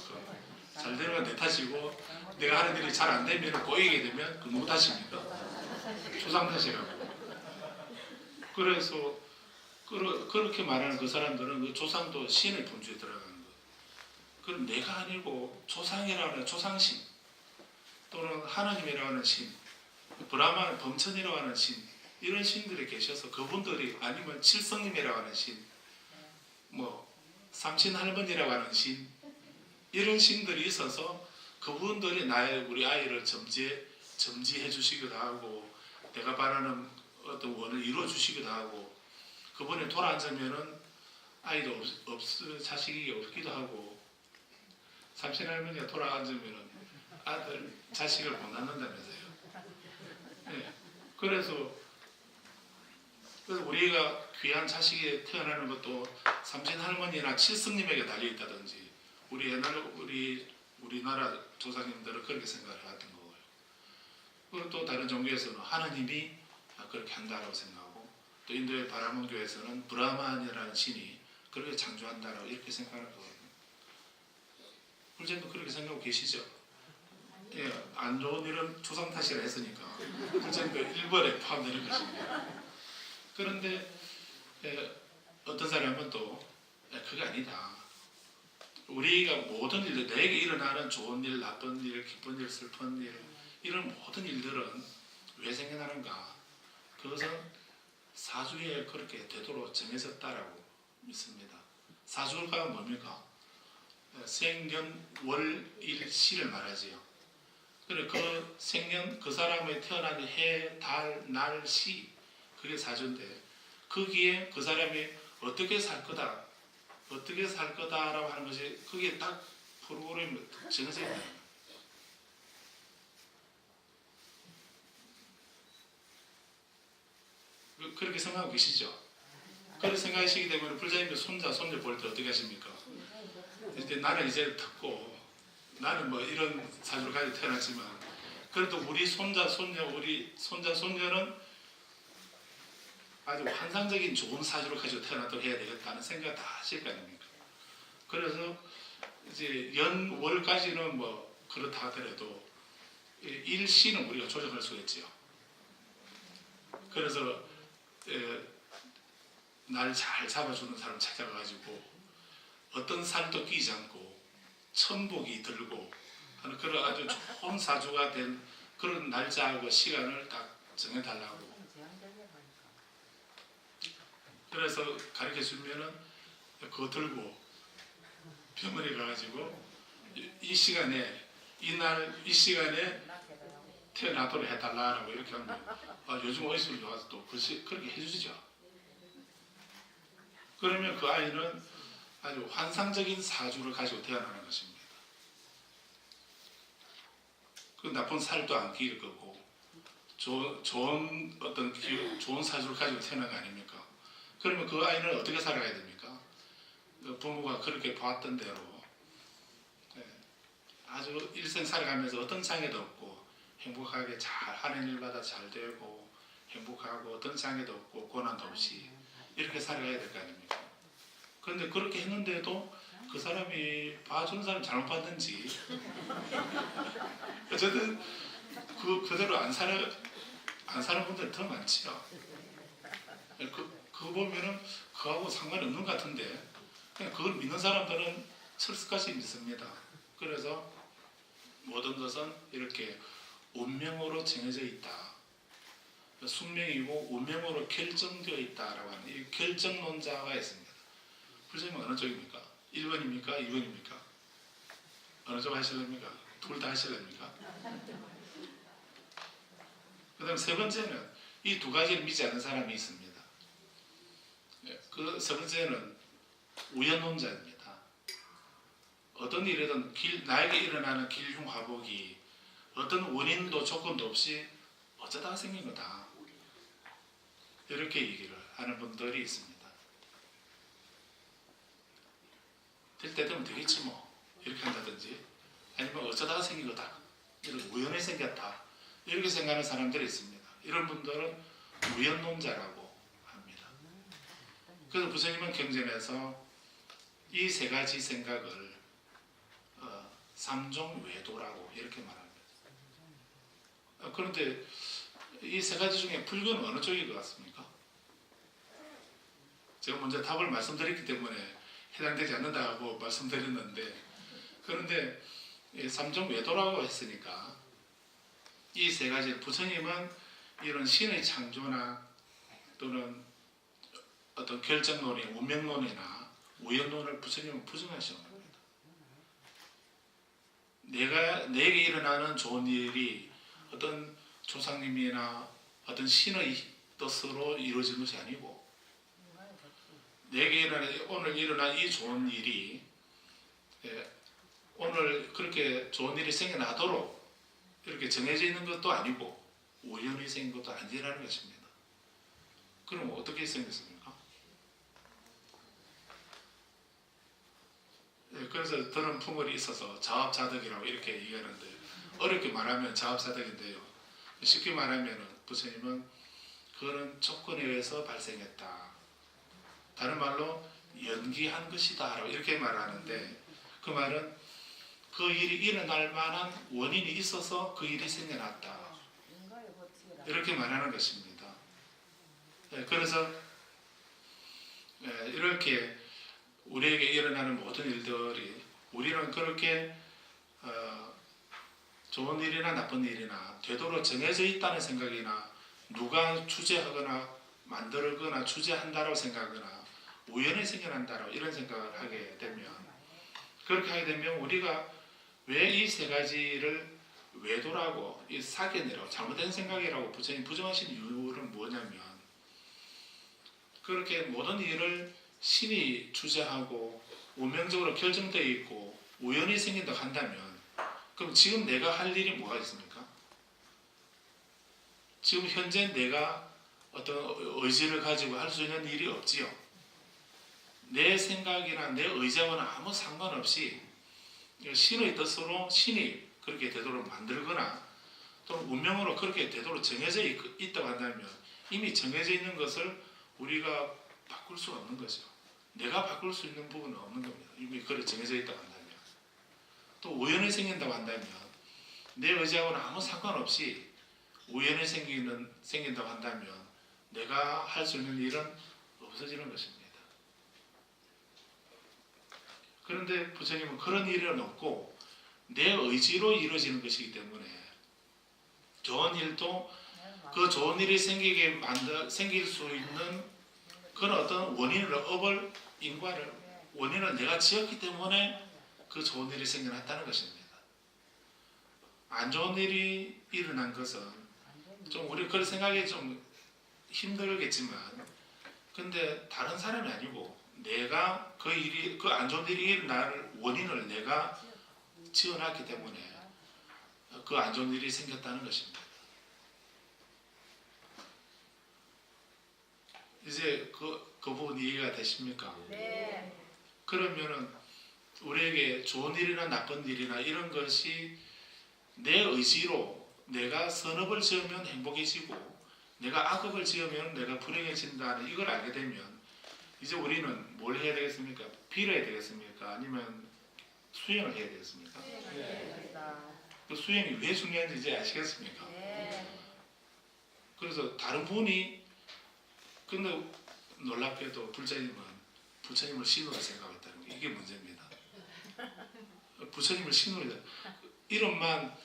S1: 잘 되면 내 탓이고 내가 하는 일이 잘 안 되면 꼬이게 되면 그 누구 탓입니까? 조상 탓이라고. 그래서 그렇게 말하는 그 사람들은 그 조상도 신의 범주에 들어가는 거예요. 그럼 내가 아니고 조상이라고 하는 조상신 또는 하나님이라고 하는 신, 브라만, 범천이라고 하는 신 이런 신들이 계셔서 그분들이 아니면 칠성님이라고 하는 신, 삼신할머니라고 하는 신 이런 신들이 있어서 그분들이 우리 아이를 점지해 주시기도 하고 내가 바라는 어떤 원을 이루어 주시기도 하고 그분이 돌아앉으면은 아이도 자식이 없기도 하고 삼신할머니가 돌아앉으면은 아들 자식을 못 낳는다면서요. 네. 그래서 우리가 귀한 자식이 태어나는 것도 삼신할머니나 칠성님에게 달려있다든지 우리나라 조상님들은 그렇게 생각을 하던 거고요. 그리고 또 다른 종교에서는 하나님이 그렇게 한다라고 생각하고 또 인도의 바라몬교에서는 브라만이라는 신이 그렇게 창조한다라고 이렇게 생각하는 거거든요. 불제도 그렇게 생각하고 계시죠? 예, 안 좋은 일은 조상 탓이라 했으니까 불제도 1번에 포함되는 것입니다. 그런데 어떤 사람은 또 그게 아니다. 우리가 모든 일들, 내게 일어나는 좋은 일, 나쁜 일, 기쁜 일, 슬픈 일 이런 모든 일들은 왜 생겨나는가? 그것은 사주에 그렇게 되도록 정해졌다라고 믿습니다. 사주가 뭡니까? 생년, 월, 일, 시를 말하지요. 그래 그 생년 그 사람의 태어난 해, 달, 날, 시 그게 사주인데 거기에 그 사람이 어떻게 살 거다라고 하는 것이 그게 딱 프로그램이 정해져 있는 거예요. 그렇게 생각하고 계시죠? 그렇게 생각하시게 되면 불자님들 손자, 손녀 볼 때 어떻게 하십니까? 이제 나는 이제 듣고 나는 이런 사주를 가지고 태어났지만 그래도 우리 손자, 손녀는 아주 환상적인 좋은 사주를 가지고 태어나도록 해야 되겠다는 생각을 다 하실 거 아닙니까? 그래서 이제 연월까지는 그렇다 하더라도 일시는 우리가 조정할 수가 있죠. 그래서 날 잘 잡아주는 사람 찾아가지고 어떤 살도 끼지 않고 천복이 들고 하는 그런 아주 좋은 사주가 된 그런 날짜하고 시간을 딱 정해달라고. 그래서 가르쳐 주면은 그거 들고 병원에 가가지고 이 시간에 태어나도록 해달라고 이렇게 하면 요즘 의술이 좋아서 또 그렇게 해주시죠. 그러면 그 아이는 아주 환상적인 사주를 가지고 태어나는 것입니다. 그 나쁜 살도 안 끼일 거고 좋은 사주를 가지고 태어난 거 아닙니까? 그러면 그 아이는 어떻게 살아가야 됩니까? 그 부모가 그렇게 보았던 대로 아주 일생 살아가면서 어떤 장애도 없고 행복하게 잘 하는 일마다 잘 되고 행복하고 어떤 장애도 없고 고난도 없이 이렇게 살아가야 될 거 아닙니까? 그런데 그렇게 했는데도 그 사람이 봐주는 사람이 잘못 봤는지 어쨌든 그대로 안 사는 분들이 더 많지요. 그거 보면은 그거하고 상관없는 것 같은데 그냥 그걸 믿는 사람들은 철수까지 믿습니다. 그래서 모든 것은 이렇게 운명으로 정해져 있다. 숙명이고 운명으로 결정되어 있다라고 하는 이 결정론자가 있습니다. 부처님은 어느 쪽입니까? 1번입니까? 2번입니까? 어느 쪽 하실랍니까? 둘 다 하실랍니까? 그 다음 세 번째는 이 두 가지를 믿지 않는 사람이 있습니다. 그 세 번째는 우연론자입니다. 어떤 일이든 나에게 일어나는 길흉화복이 어떤 원인도 조건도 없이 어쩌다가 생긴 거다. 이렇게 얘기를 하는 분들이 있습니다. 될 때 되면 되겠지 뭐 이렇게 한다든지 아니면 어쩌다가 생긴 거다. 이런 우연히 생겼다. 이렇게 생각하는 사람들이 있습니다. 이런 분들은 우연론자라고 합니다. 그래서 부처님은 경전에서 이 세 가지 생각을 삼종외도라고 이렇게 말합니다. 그런데 이 세 가지 중에 불교는 어느 쪽일 것 같습니까? 제가 먼저 답을 말씀드렸기 때문에 해당되지 않는다고 말씀드렸는데 그런데 삼종외도라고 했으니까 이 세 가지 부처님은 이런 신의 창조나 또는 어떤 결정론이 운명론이나 우연론을 부처님은 부정하시는 겁니다. 내게 일어나는 좋은 일이 어떤 조상님이나 어떤 신의 뜻으로 이루어진 것이 아니고 내게 오늘 일어난 이 좋은 일이 오늘 그렇게 좋은 일이 생겨나도록 이렇게 정해져 있는 것도 아니고 우연히 생긴 것도 아니라는 것입니다. 그럼 어떻게 생겼습니까? 그래서 들은 풍월이 있어서 자업자득이라고 이렇게 얘기하는데 어렵게 말하면 자업자득인데요. 쉽게 말하면 부처님은 그거는 조건에 의해서 발생했다. 다른 말로 연기한 것이다 라고 이렇게 말하는데 그 말은 그 일이 일어날 만한 원인이 있어서 그 일이 생겨났다. 이렇게 말하는 것입니다. 그래서 이렇게 우리에게 일어나는 모든 일들이 우리는 그렇게 좋은 일이나 나쁜 일이나 되도록 정해져 있다는 생각이나 누가 주재하거나 만들거나 주재한다고 생각하거나 우연히 생겨난다고 이런 생각을 하게 되면 그렇게 하게 되면 우리가 왜 이 세 가지를 외도라고 이 사견이라고 잘못된 생각이라고 부처님 부정하신 이유는 뭐냐면 그렇게 모든 일을 신이 주재하고 운명적으로 결정되어 있고 우연히 생긴다고 한다면 그럼 지금 내가 할 일이 뭐가 있습니까? 지금 현재 내가 어떤 의지를 가지고 할 수 있는 일이 없지요. 내 생각이나 내 의지와는 아무 상관없이 신의 뜻으로 신이 그렇게 되도록 만들거나 또는 운명으로 그렇게 되도록 정해져 있다고 한다면 이미 정해져 있는 것을 우리가 바꿀 수가 없는 거죠. 내가 바꿀 수 있는 부분은 없는 겁니다. 이미 그렇게 정해져 있다고 한다면 또 우연히 생긴다고 한다면 내 의지하고는 아무 상관없이 우연히 생긴다고 한다면 내가 할 수 있는 일은 없어지는 것입니다. 그런데 부처님은 그런 일은 없고 내 의지로 이루어지는 것이기 때문에 좋은 일도 그 좋은 일이 생길 수 있는 그런 어떤 원인을 업을 인과를 원인을 내가 지었기 때문에 그 좋은 일이 생겨났다는 것입니다. 안 좋은 일이 일어난 것은 좀 우리 그런 생각이 좀 힘들겠지만 근데 다른 사람이 아니고 내가 그 안 좋은 일이 일어날 원인을 내가 지어놨기 때문에 그 안 좋은 일이 생겼다는 것입니다. 이제 그 부분 이해가 되십니까?
S2: 네.
S1: 그러면은 우리에게 좋은 일이나 나쁜 일이나 이런 것이 내 의지로 내가 선업을 지으면 행복해지고 내가 악업을 지으면 내가 불행해진다는 이걸 알게 되면 이제 우리는 뭘 해야 되겠습니까? 빌어야 되겠습니까? 아니면 수행을 해야 되겠습니까? 그 수행이 왜 중요한지 이제 아시겠습니까? 그래서 다른 분이 근데 놀랍게도 부처님은 부처님을 신으로 생각했다는 게 이게 문제입니다. 부처님을 신으로 이름만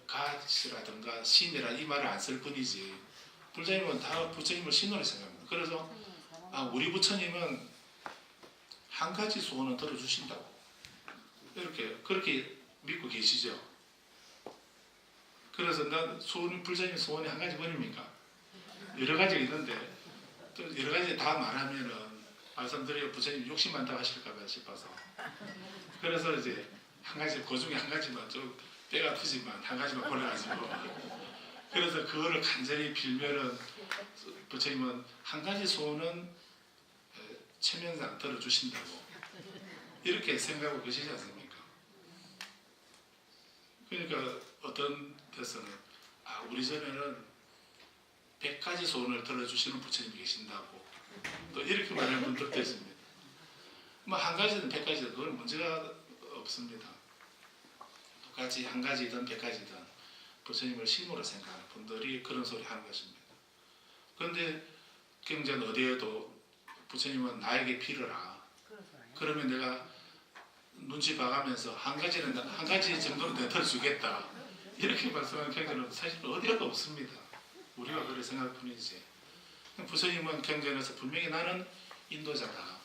S1: 가시라든가 신이라 이 말을 안 쓸 뿐이지 부처님은 다 부처님을 신으로 생각합니다. 그래서 우리 부처님은 한 가지 소원은 들어주신다고 그렇게 믿고 계시죠. 그래서 난 부처님 소원이 한 가지 뿐입니까? 여러 가지 있는데 또 여러 가지 다 말하면은 말씀드려 부처님 욕심 많다고 하실까봐 싶어서 그래서 이제 한 가지 그 중에 한 가지만 좀 뼈가 아프지만 한 가지만 골라가지고 그래서 그거를 간절히 빌면은 부처님은 한 가지 소원은 체면상 들어주신다고 이렇게 생각하고 계시지 않습니까? 그러니까 어떤 데서는 우리 전에는 100가지 소원을 들어주시는 부처님이 계신다고 또 이렇게 말하는 분들도 있습니다. 뭐 한 가지든 100가지든 그건 문제가 없습니다. 똑같이 한 가지든 100가지든 부처님을 신으로 생각하는 분들이 그런 소리 하는 것입니다. 그런데 경전 어디에도 부처님은 나에게 빌어라. 그러면 내가 눈치 봐가면서 한 가지 정도는 내가 들어주겠다. 이렇게 말씀하는 경전은 사실 어디에도 없습니다. 우리가 그렇게 생각할 뿐이지. 부처님은 경전에서 분명히 나는 인도자다.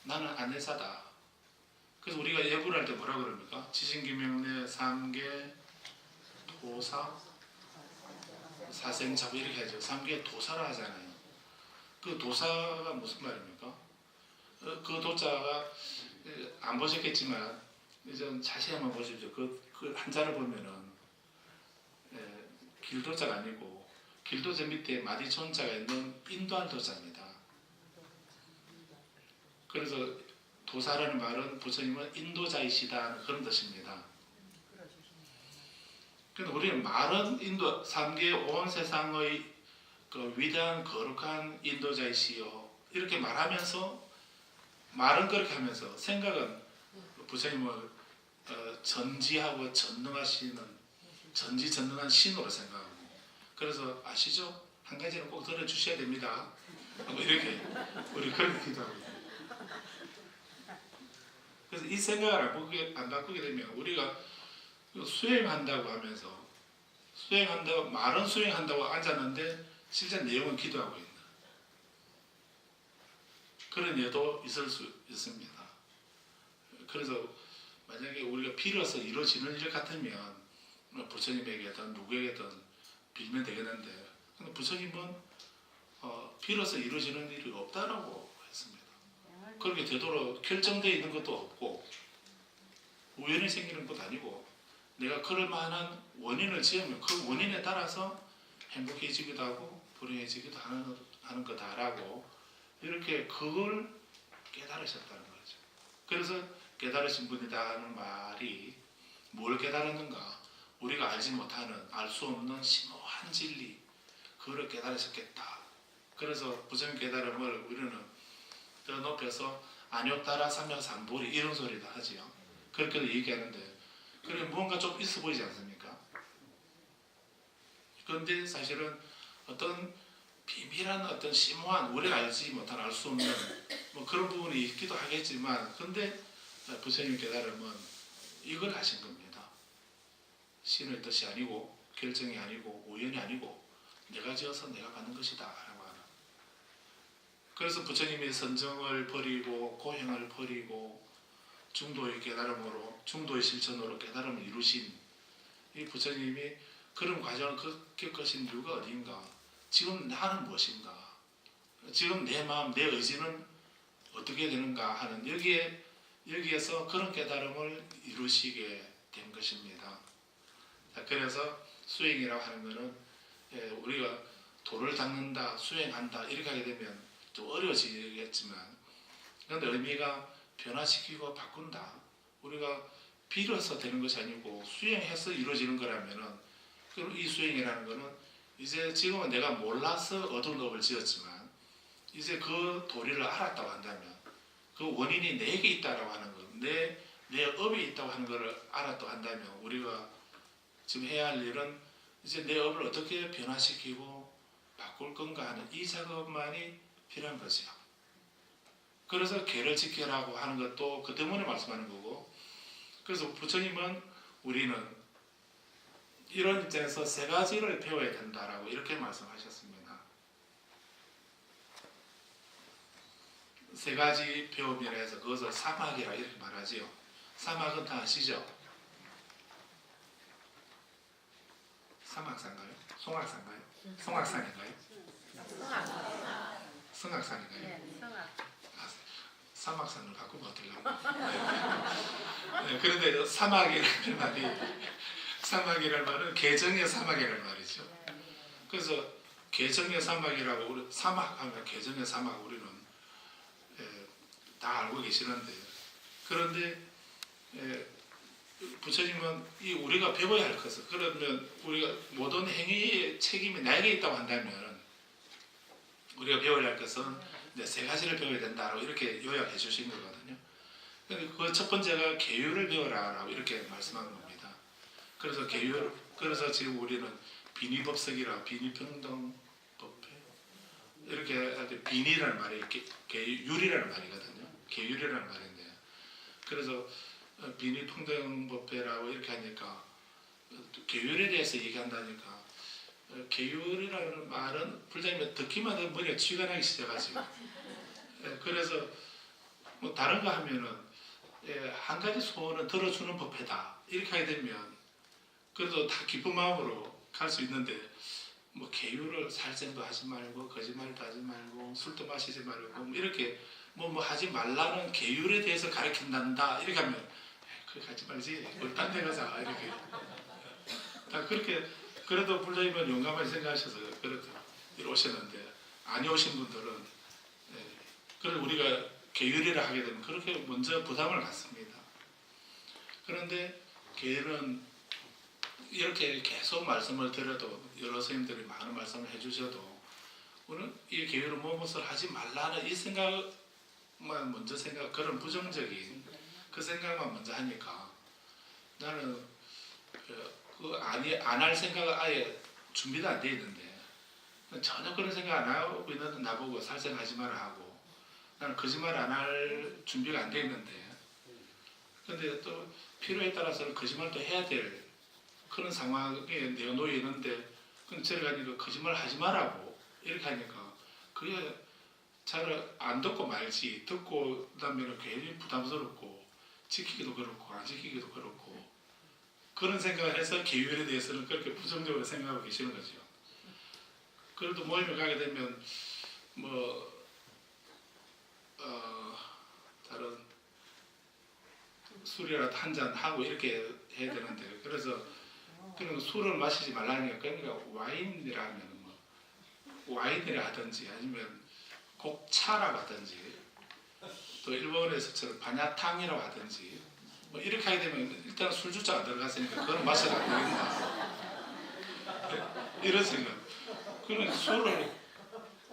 S1: 나는 안내사다. 그래서 우리가 예불할 때 뭐라 그럽니까? 지신기명내 삼계 도사 사생자부 이렇게 하죠. 삼계 도사라 하잖아요. 그 도사가 무슨 말입니까? 그 도자가 안 보셨겠지만 좀 자세히 한번 보십시오. 그 한자를 보면은 길도자가 아니고 길도자 밑에 마디촌자가 있는 인도할 도자입니다. 그래서 도사라는 말은 부처님은 인도자이시다 그런 뜻입니다. 그런데 우리는 말은 인도 3계 온 세상의 그 위대한 거룩한 인도자이시여 이렇게 말하면서 말은 그렇게 하면서 생각은 부처님을 전지하고 전능하시는 전지전능한 신으로 생각하고 그래서 아시죠? 한 가지는 꼭 들어주셔야 됩니다. 이렇게 우리 그렇게 기도하고 그래서 이 생각을 안 바꾸게 되면 우리가 수행한다고 하면서 말은 수행한다고 앉았는데 실제 내용은 기도하고 있는 그런 예도 있을 수 있습니다. 그래서 만약에 우리가 빌어서 이루어지는 일 같으면 부처님에게든 누구에게든 빌면 되겠는데 부처님은 빌어서 이루어지는 일이 없다라고 했습니다. 그렇게 되도록 결정되어 있는 것도 없고 우연히 생기는 것도 아니고 내가 그럴 만한 원인을 지으면 그 원인에 따라서 행복해지기도 하고 불행해지기도 하는 거다라고 이렇게 그걸 깨달으셨다는 거죠. 그래서 깨달으신 분이다 하는 말이 뭘 깨달았는가? 우리가 알지 못하는 알 수 없는 심오한 진리 그걸 깨달으셨겠다. 그래서 부처님 깨달음을 우리는 더 높여서 안욕따라 삼여삼보리 이런 소리도 하지요. 그렇게도 얘기하는데 그래 뭔가 좀 있어 보이지 않습니까? 그런데 사실은 어떤 비밀한 어떤 심오한 우리가 알지 못한 알 수 없는 뭐 그런 부분이 있기도 하겠지만 근데 부처님 깨달음은 이걸 하신 겁니다. 신의 뜻이 아니고 결정이 아니고 우연이 아니고 내가 지어서 내가 받는 것이다 라고 하는. 그래서 부처님이 선정을 버리고 고행을 버리고 중도의 깨달음으로 중도의 실천으로 깨달음을 이루신 이 부처님이 그런 과정을 겪으신 이유가 어디인가? 지금 나는 무엇인가? 지금 내 마음, 내 의지는 어떻게 되는가 하는 여기에서 그런 깨달음을 이루시게 된 것입니다. 자, 그래서 수행이라고 하는 것은 우리가 도를 닦는다, 수행한다 이렇게 하게 되면 좀 어려워지겠지만 그런데 의미가 변화시키고 바꾼다. 우리가 빌어서 되는 것이 아니고 수행해서 이루어지는 거라면은, 그리고 이 수행이라는 거는 이제 지금은 내가 몰라서 어두운 업을 지었지만 이제 그 도리를 알았다고 한다면, 그 원인이 내게 있다라고 하는 것, 내 업에 있다고 하는 것을 알았다고 한다면, 우리가 지금 해야 할 일은 이제 내 업을 어떻게 변화시키고 바꿀 건가 하는 이 작업만이 필요한 거지요. 그래서 계를 지켜라고 하는 것도 그 때문에 말씀하는 거고, 그래서 부처님은 우리는 이런 입장에서 세 가지를 배워야 된다라고 이렇게 말씀하셨습니다. 세 가지 배움이라 해서 그것을 사막이라 이렇게 말하지요. 사막은 다 아시죠? 사막산가요? 송악산가요? 송악산인가요? 성악산인가요?
S2: 네, 성악.
S1: 사막산을 바꾸면 어떨까요? 네, 그런데 사막이라는 말이, 사막이라는 말은 계정의 사막이라는 말이죠. 그래서 계정의 사막이라고, 우리 사막하면 계정의 사막 우리는 다 알고 계시는데, 그런데 부처님은 이 우리가 배워야 할 것을, 그러면 우리가 모든 행위의 책임이 나에게 있다고 한다면 우리가 배워야 할 것은 세 가지를 배워야 된다라고 이렇게 요약해 주신 거거든요. 그 첫 번째가 계율을 배워라라고 이렇게 말씀한 겁니다. 그래서 그래서 지금 우리는 비니법석이라, 비니평등법회 이렇게 비니라는 말이 계율이라는 말이거든요. 계율이라는 말인데, 그래서 비니평등법회라고 이렇게 하니까 계율에 대해서 얘기한다니까, 계율이라는 말은 불자님이 듣기만 해도 머리가 쥐가 나기 시작하죠. 그래서 뭐 다른 거 하면은 한 가지 소원은 들어주는 법회다 이렇게 하게 되면 그래도 다 기쁜 마음으로 갈 수 있는데, 뭐 계율을 살생도 하지 말고 거짓말도 하지 말고 술도 마시지 말고 뭐 이렇게 뭐 하지 말라는 계율에 대해서 가르친단다 이렇게 하면 그거 하지 말지, 우리 딴 데 가자 이렇게 다 그렇게. 그래도 불자님은 용감하게 생각하셔서 그렇게 오셨는데, 아니 오신 분들은 그래서 우리가 계율이라 하게 되면 그렇게 먼저 부담을 갖습니다. 그런데 계율은 이렇게 계속 말씀을 드려도, 여러 선생님들이 많은 말씀을 해주셔도 우리는 이 계율을 무엇을 하지 말라는 이 생각만 먼저 그런 부정적인 그 생각만 먼저 하니까 나는 안 할 생각은 아예 준비도 안 돼 있는데, 전혀 그런 생각 안 하고 있는 나보고 살생하지 마라 하고, 나는 거짓말 안 할 준비가 안 돼 있는데, 근데 또 필요에 따라서는 거짓말도 해야 될 그런 상황에 내가 놓여 있는데, 그럼 저리 가니까 거짓말 하지 마라고 이렇게 하니까 그게 잘 안 듣고 말지, 듣고 나면 괜히 부담스럽고 지키기도 그렇고 안 지키기도 그렇고, 그런 생각을 해서 계율에 대해서는 그렇게 부정적으로 생각하고 계시는 거죠. 그래도 모임에 가게 되면 다른 술이라도 한잔 하고 이렇게 해야 되는데, 그래서 그런 술을 마시지 말라니까, 그러니까 와인이라면 와인이라 하든지 아니면 곡차라고 하든지, 또 일본에서처럼 바냐탕이라고 하든지 뭐 이렇게 하게 되면 일단 술주자가 들어갔으니까 그건 마셔도 안 되겠나 이런 생각. 그런 술을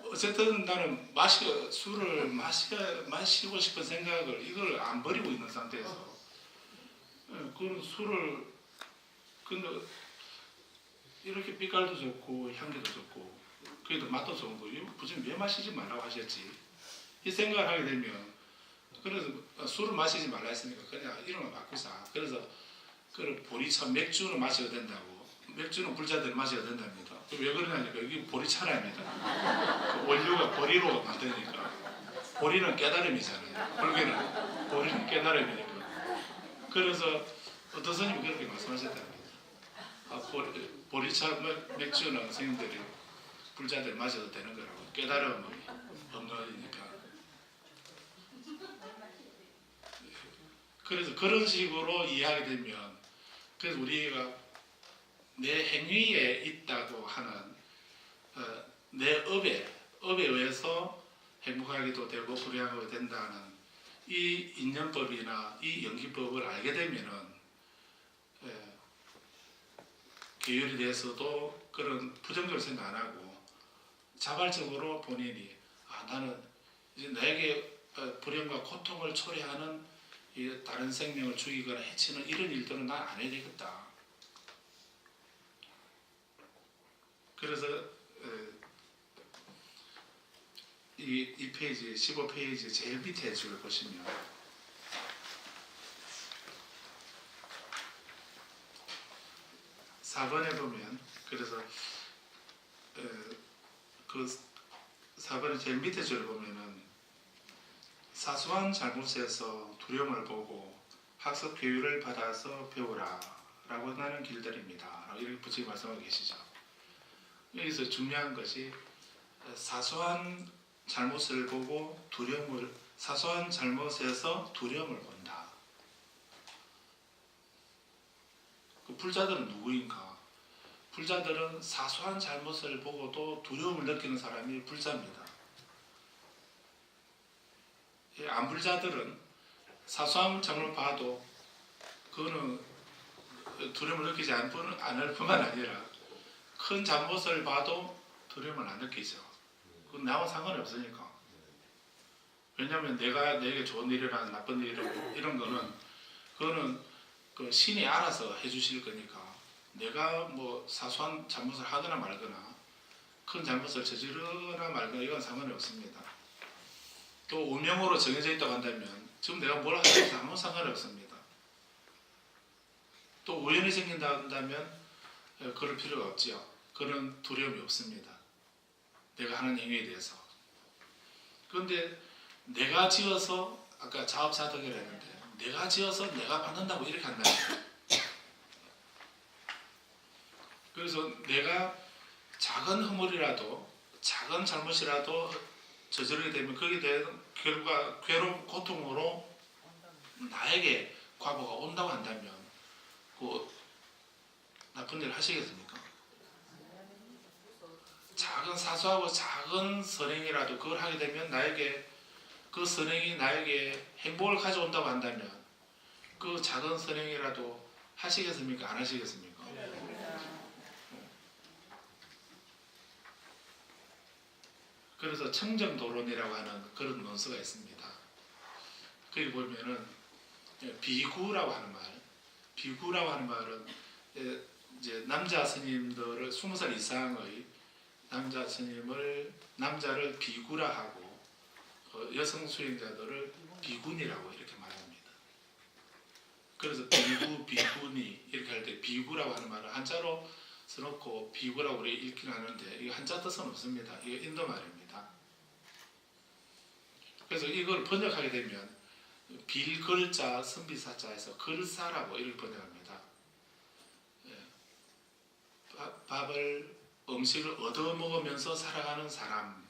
S1: 어쨌든 나는 술을 마시고 싶은 생각을 이걸 안 버리고 있는 상태에서 그런 술을, 근데 이렇게 빛깔도 좋고 향기도 좋고 그래도 맛도 좋은 거, 부처님 왜 마시지 말라고 하셨지 이 생각을 하게 되면, 그래서 술을 마시지 말라 했으니까 그냥 이름을 바꾸자. 그래서 그 보리차 맥주는 마셔도 된다고, 맥주는 불자들 마셔도 된답니다. 왜 그러냐니까 여기 보리차랍니다. 그 원료가 보리로 만드니까, 보리는 깨달음이잖아요. 불교는 보리는 깨달음이니까. 그래서 어떤 스님이 그렇게 말씀하셨답니다. 보리차 맥주는 선생님들이 불자들 마셔도 되는 거라고, 깨달음이 없으니까. 그래서 그런 식으로 이해하게 되면, 그래서 우리가 내 행위에 있다고 하는 내 업에 의해서 행복하게도 되고 불행하게 된다는 이 인연법이나 이 연기법을 알게 되면은 계율에 대해서도 그런 부정적으로 생각 안 하고 자발적으로 본인이 나는 이제 나에게 불행과 고통을 초래하는 이 다른 생명을 죽이거나 해치는 이런 일들은 난 안 해야 되겠다. 그래서 이 페이지 15페이지 제일 밑에 줄을 보시면 4번에 보면 그래서 그 4번의 제일 밑에 줄을 보면은 사소한 잘못에서 두려움을 보고 학습 교육을 받아서 배우라 라고 하는 길들입니다. 라고 이렇게 부처님 말씀하고 계시죠. 여기서 중요한 것이 사소한 잘못을 보고 사소한 잘못에서 두려움을 본다. 그 불자들은 누구인가? 불자들은 사소한 잘못을 보고도 두려움을 느끼는 사람이 불자입니다. 안불자들은 사소한 잘못 봐도 그거는 두려움을 느끼지 않을 뿐만 아니라 큰 잘못을 봐도 두려움을 안 느끼죠. 그건 나하고 상관이 없으니까. 왜냐하면 내게 좋은 일이나 나쁜 일이나 이런 거는 그거는 그 신이 알아서 해주실 거니까 내가 뭐 사소한 잘못을 하거나 말거나 큰 잘못을 저지르거나 말거나 이건 상관이 없습니다. 또 운명으로 정해져 있다고 한다면 지금 내가 뭘 하든지 아무 상관이 없습니다. 또 우연히 생긴다 한다면 그럴 필요가 없지요. 그런 두려움이 없습니다. 내가 하는 행위에 대해서. 그런데 내가 지어서 아까 자업자득이라 했는데 내가 지어서 내가 받는다고 이렇게 한다면 그래서 내가 작은 허물이라도 작은 잘못이라도 저지르게 되면 거기에 대한 결과 괴로움, 고통으로 나에게 과보가 온다고 한다면 그 나쁜 일을 하시겠습니까? 작은 사소하고 작은 선행이라도 그걸 하게 되면 나에게 그 선행이 나에게 행복을 가져온다고 한다면 그 작은 선행이라도 하시겠습니까? 안 하시겠습니까? 그래서 청정도론이라고 하는 그런 논수가 있습니다. 거기 보면은 비구라고 하는 말, 비구라고 하는 말은 이제 남자 스님들을 20살 이상의 남자 스님을 남자를 비구라 하고 여성 수행자들을 비군이라고 이렇게 말합니다. 그래서 비구, 비군이 이렇게 할 때 비구라고 하는 말을 한자로 써놓고 비구라고 우리 읽긴 하는데 이게 한자 뜻은 없습니다. 이게 인도 말입니다. 그래서 이걸 번역하게 되면 빌글자 선비사자에서 글사라고 이렇게 번역합니다. 음식을 얻어먹으면서 살아가는 사람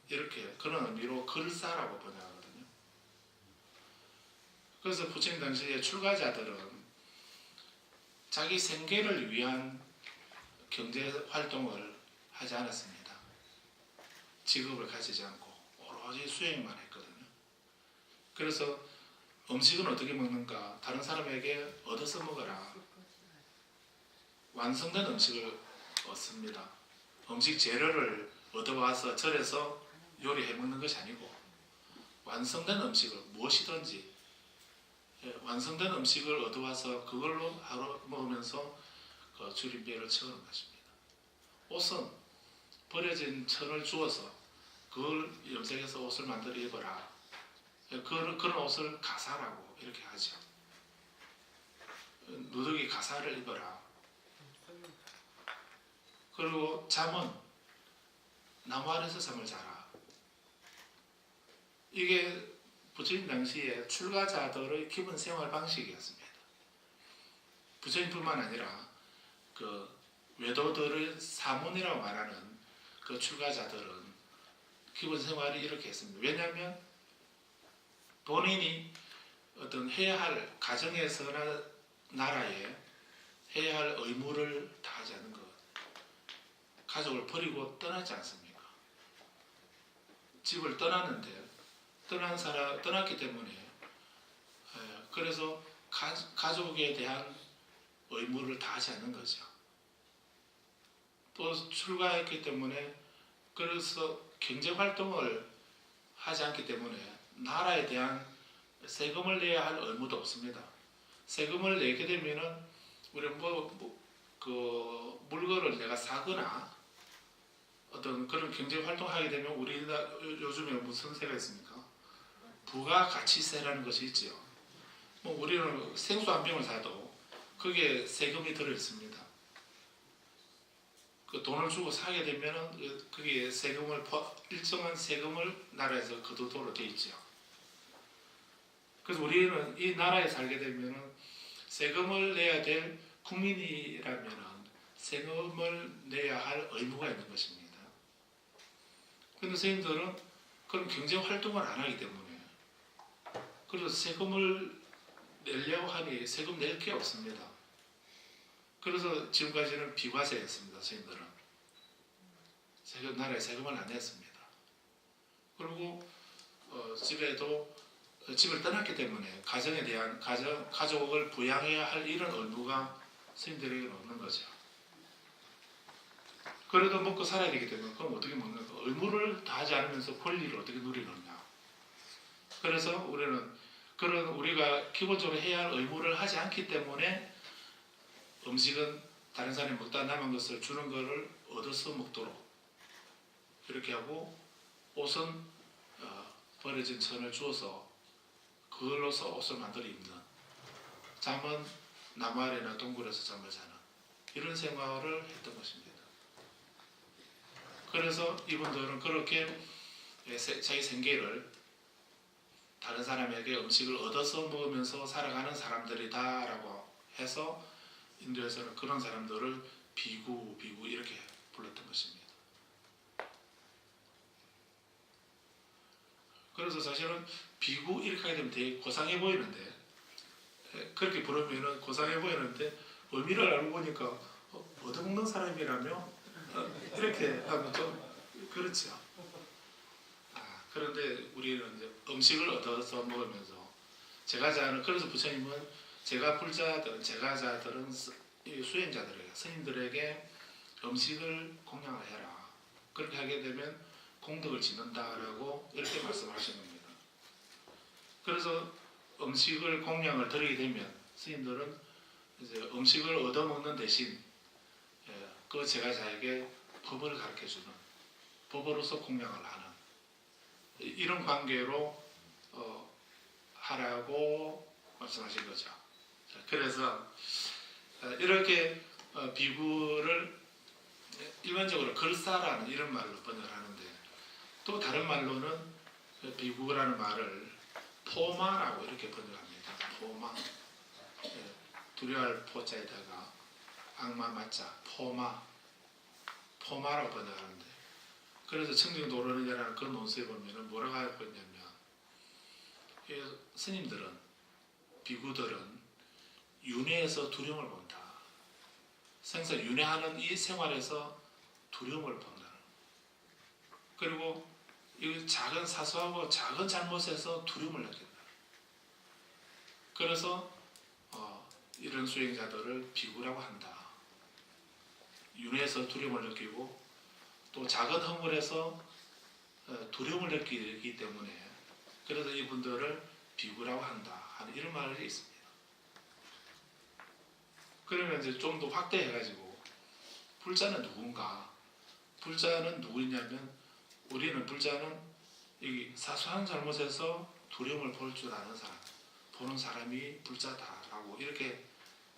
S1: 이렇게 그런 의미로 글사라고 번역하거든요. 그래서 부처님 당시에 출가자들은 자기 생계를 위한 경제 활동을 하지 않았습니다. 직업을 가지지 않고 오로지 수행만 했거든요. 그래서 음식은 어떻게 먹는가? 다른 사람에게 얻어서 먹어라. 완성된 음식을 얻습니다. 음식 재료를 얻어와서 절에서 요리해 먹는 것이 아니고 완성된 음식을 무엇이든지 완성된 음식을 얻어와서 그걸로 하루 먹으면서 그 주림배를 채우는 것입니다. 옷은 버려진 천을 주어서 그걸 염색해서 옷을 만들어 입어라. 그런 옷을 가사라고 이렇게 하죠. 누더기 가사를 입어라. 그리고 잠은 나무 아래서 잠을 자라. 이게 부처님 당시에 출가자들의 기본 생활 방식이었습니다. 부처님뿐만 아니라 그 외도들의 사문이라고 말하는 그 출가자들은 기본 생활이 이렇게 했습니다. 왜냐하면 본인이 어떤 해야 할 가정에서나 나라에 해야 할 의무를 다하지 않는 것, 가족을 버리고 떠나지 않습니까? 집을 떠났는데 떠났기 때문에 그래서 가족에 대한 의무를 다하지 않는 거죠. 또 출가했기 때문에 그래서 경제 활동을 하지 않기 때문에 나라에 대한 세금을 내야 할 의무도 없습니다. 세금을 내게 되면은 우리 그 물건을 내가 사거나 어떤 그런 경제 활동하게 되면 우리나라 요즘에 무슨 세가 있습니까? 부가가치세라는 것이 있지요. 뭐 우리는 생수 한 병을 사도 거기에 세금이 들어 있습니다. 그 돈을 주고 사게 되면은 거기에 일정한 세금을 나라에서 거두도록 돼 있죠. 그래서 우리는 이 나라에 살게 되면은 세금을 내야 될 국민이라면은 세금을 내야 할 의무가 있는 것입니다. 그런데 선생님들은 그런 경제 활동을 안 하기 때문에 그래서 세금을 내려고 하니 세금 낼 게 없습니다. 그래서 지금까지는 비과세였습니다. 선생님들은 나라에 세금을 안 냈습니다. 그리고 집을 떠났기 때문에 가정에 대한 가족을 부양해야 할 이런 의무가 선생님들에게는 없는 거죠. 그래도 먹고 살아야 되기 때문에 그럼 어떻게 먹는가? 의무를 다하지 않으면서 권리를 어떻게 누리느냐? 그래서 우리는 그런 우리가 기본적으로 해야 할 의무를 하지 않기 때문에 음식은 다른 사람이 먹다 남은 것을 주는 것을 얻어서 먹도록 이렇게 하고 옷은 버려진 천을 주어서 그걸로서 옷을 만들어 입는, 잠은 나무 아래나 동굴에서 잠을 자는 이런 생활을 했던 것입니다. 그래서 이분들은 그렇게 자기 생계를 다른 사람에게 음식을 얻어서 먹으면서 살아가는 사람들이다라고 해서 인도에서는 그런 사람들을 비구 이렇게 불렀던 것입니다. 그래서 사실은 비구 이렇게 하게 되면 되게 고상해 보이는데, 그렇게 부르면 고상해 보이는데 의미를 알고 보니까 얻어먹는 사람이라며 이렇게 하면 좀 그렇죠. 그런데 우리는 이제 음식을 얻어서 먹으면서 제가자는, 그래서 부처님은 제가자들은 수행자들에게, 스님들에게 음식을 공양을 해라. 그렇게 하게 되면功德을 짓는다라고 이렇게 말씀하신 겁니다. 그래서 음식을 공양을 드리게 되면 스님들은 이제 음식을 얻어먹는 대신 그 제가자에게 법을 가르쳐주는, 법으로서 공양을 하는 이런 관계로 하라고 말씀하신 거죠. 그래서 이렇게 비구를 일반적으로 글사라는 이런 말로 번역을 하는데, 또 다른 말로는 비구라는 말을 포마라고 이렇게 번역합니다. 포마, 두려워할 포자에다가 악마 맞자, 포마라고 번역하는데, 그래서 청정도론이라는 그 논서에 보면 뭐라고 하고 있냐면, 스님들은, 비구들은 윤회에서 두려움을 본다. 생사 윤회하는 이 생활에서 두려움을 본다. 그리고 이 작은 사소하고 작은 잘못에서 두려움을 느낀다. 그래서 이런 수행자들을 비구라고 한다. 윤회에서 두려움을 느끼고 또 작은 허물에서 두려움을 느끼기 때문에 그래서 이분들을 비구라고 한다 하는 이런 말이 있습니다. 그러면 이제 좀 더 확대해가지고 불자는 누군가? 불자는 누구냐면, 우리는 불자는 이 사소한 잘못에서 두려움을 볼 줄 아는 사람, 보는 사람이 불자다라고 이렇게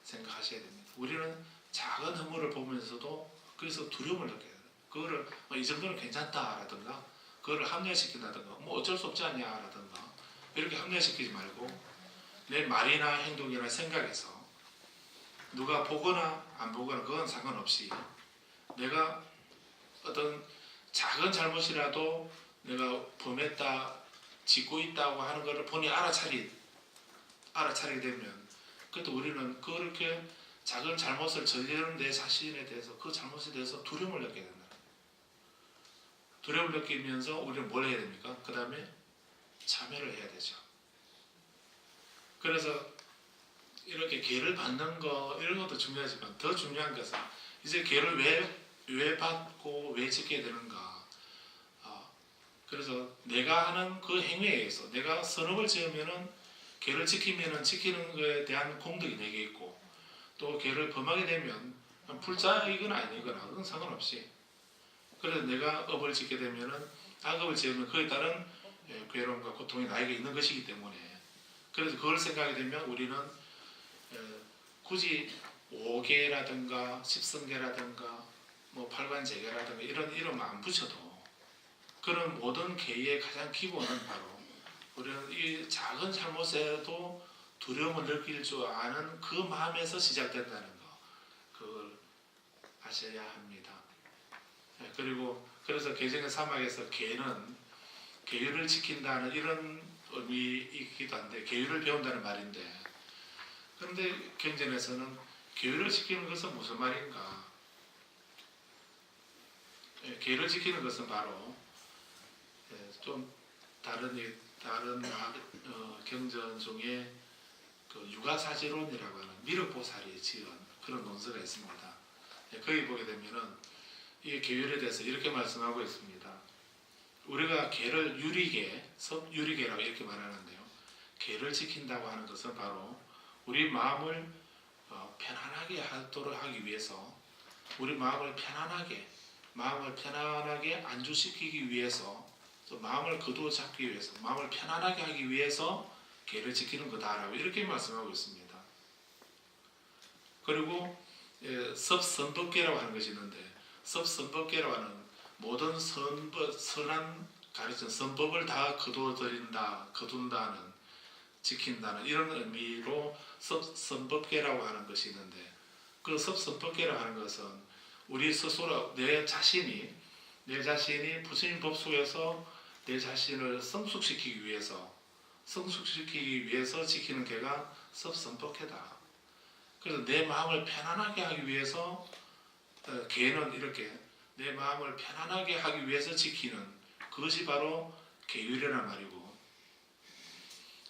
S1: 생각하셔야 됩니다. 우리는 작은 허물을 보면서도 그래서 두려움을 느껴야 돼요. 그거를 이 정도는 괜찮다라든가 그거를 합리화시킨다든가 뭐 어쩔 수 없지 않냐라든가 이렇게 합리화시키지 말고 내 말이나 행동이나 생각에서 누가 보거나 안 보거나 그건 상관없이 내가 어떤 작은 잘못이라도 내가 범했다, 짓고 있다고 하는 것을 본인이 알아차리게 되면, 그것도 우리는 그렇게 작은 잘못을 저지르는 내 자신에 대해서, 그 잘못에 대해서 두려움을 느끼게 된다. 두려움을 느끼면서 우리는 뭘 해야 됩니까? 그 다음에 참여를 해야 되죠. 그래서 이렇게 계를 받는 거 이런 것도 중요하지만 더 중요한 것은 이제 계를 왜 받고 왜 지켜야 되는가. 그래서 내가 하는 그 행위에 의해서 내가 선업을 지으면은 계를 지키면은 지키는 것에 대한 공덕이 내게 있고 또 계를 범하게 되면 불자이거나 아니거나 그건 상관없이 그래서 내가 업을 짓게 되면은 악업을 지으면 그에 따른 괴로움과 고통이 나에게 있는 것이기 때문에 그래서 그걸 생각하게 되면 우리는 굳이 5개라든가 10성계라든가 뭐 팔관제계라든가 이런 이름 안 붙여도 그런 모든 계의 가장 기본은 바로 우리는 이 작은 잘못에도 두려움을 느낄 줄 아는 그 마음에서 시작된다는 거 그걸 아셔야 합니다. 그리고 그래서 개정의 사막에서 계는 계율을 지킨다는 이런 의미이기도 한데 계율을 배운다는 말인데 그런데 경전에서는 계율을 지키는 것은 무슨 말인가? 계율을 지키는 것은 바로 좀 다른 경전 중에 그 유가사지론이라고 하는 미륵보살이 지은 그런 논서가 있습니다. 거기 보게 되면은 이 계율에 대해서 이렇게 말씀하고 있습니다. 우리가 계를 유리계, 섭유리계라고 이렇게 말하는데요. 계를 지킨다고 하는 것은 바로 우리 마음을 편안하게 하도록 하기 위해서 우리 마음을 편안하게 안주시키기 위해서 또 마음을 거두어 잡기 위해서 마음을 편안하게 하기 위해서 계를 지키는 거다라고 이렇게 말씀하고 있습니다. 그리고 섭선법계라고 하는 것이 있는데 섭선법계라고 하는 모든 선한 가르친 선법을 다 거둔다는 지킨다는 이런 의미로 섭선법계라고 하는 것이 있는데 그 섭선법계라고 하는 것은 우리 스스로 내 자신이 부처님 법속에서 내 자신을 성숙시키기 위해서 지키는 계가 섭선법계다. 그래서 내 마음을 편안하게 하기 위해서 계는 이렇게 내 마음을 편안하게 하기 위해서 지키는 그것이 바로 계율이란 말이고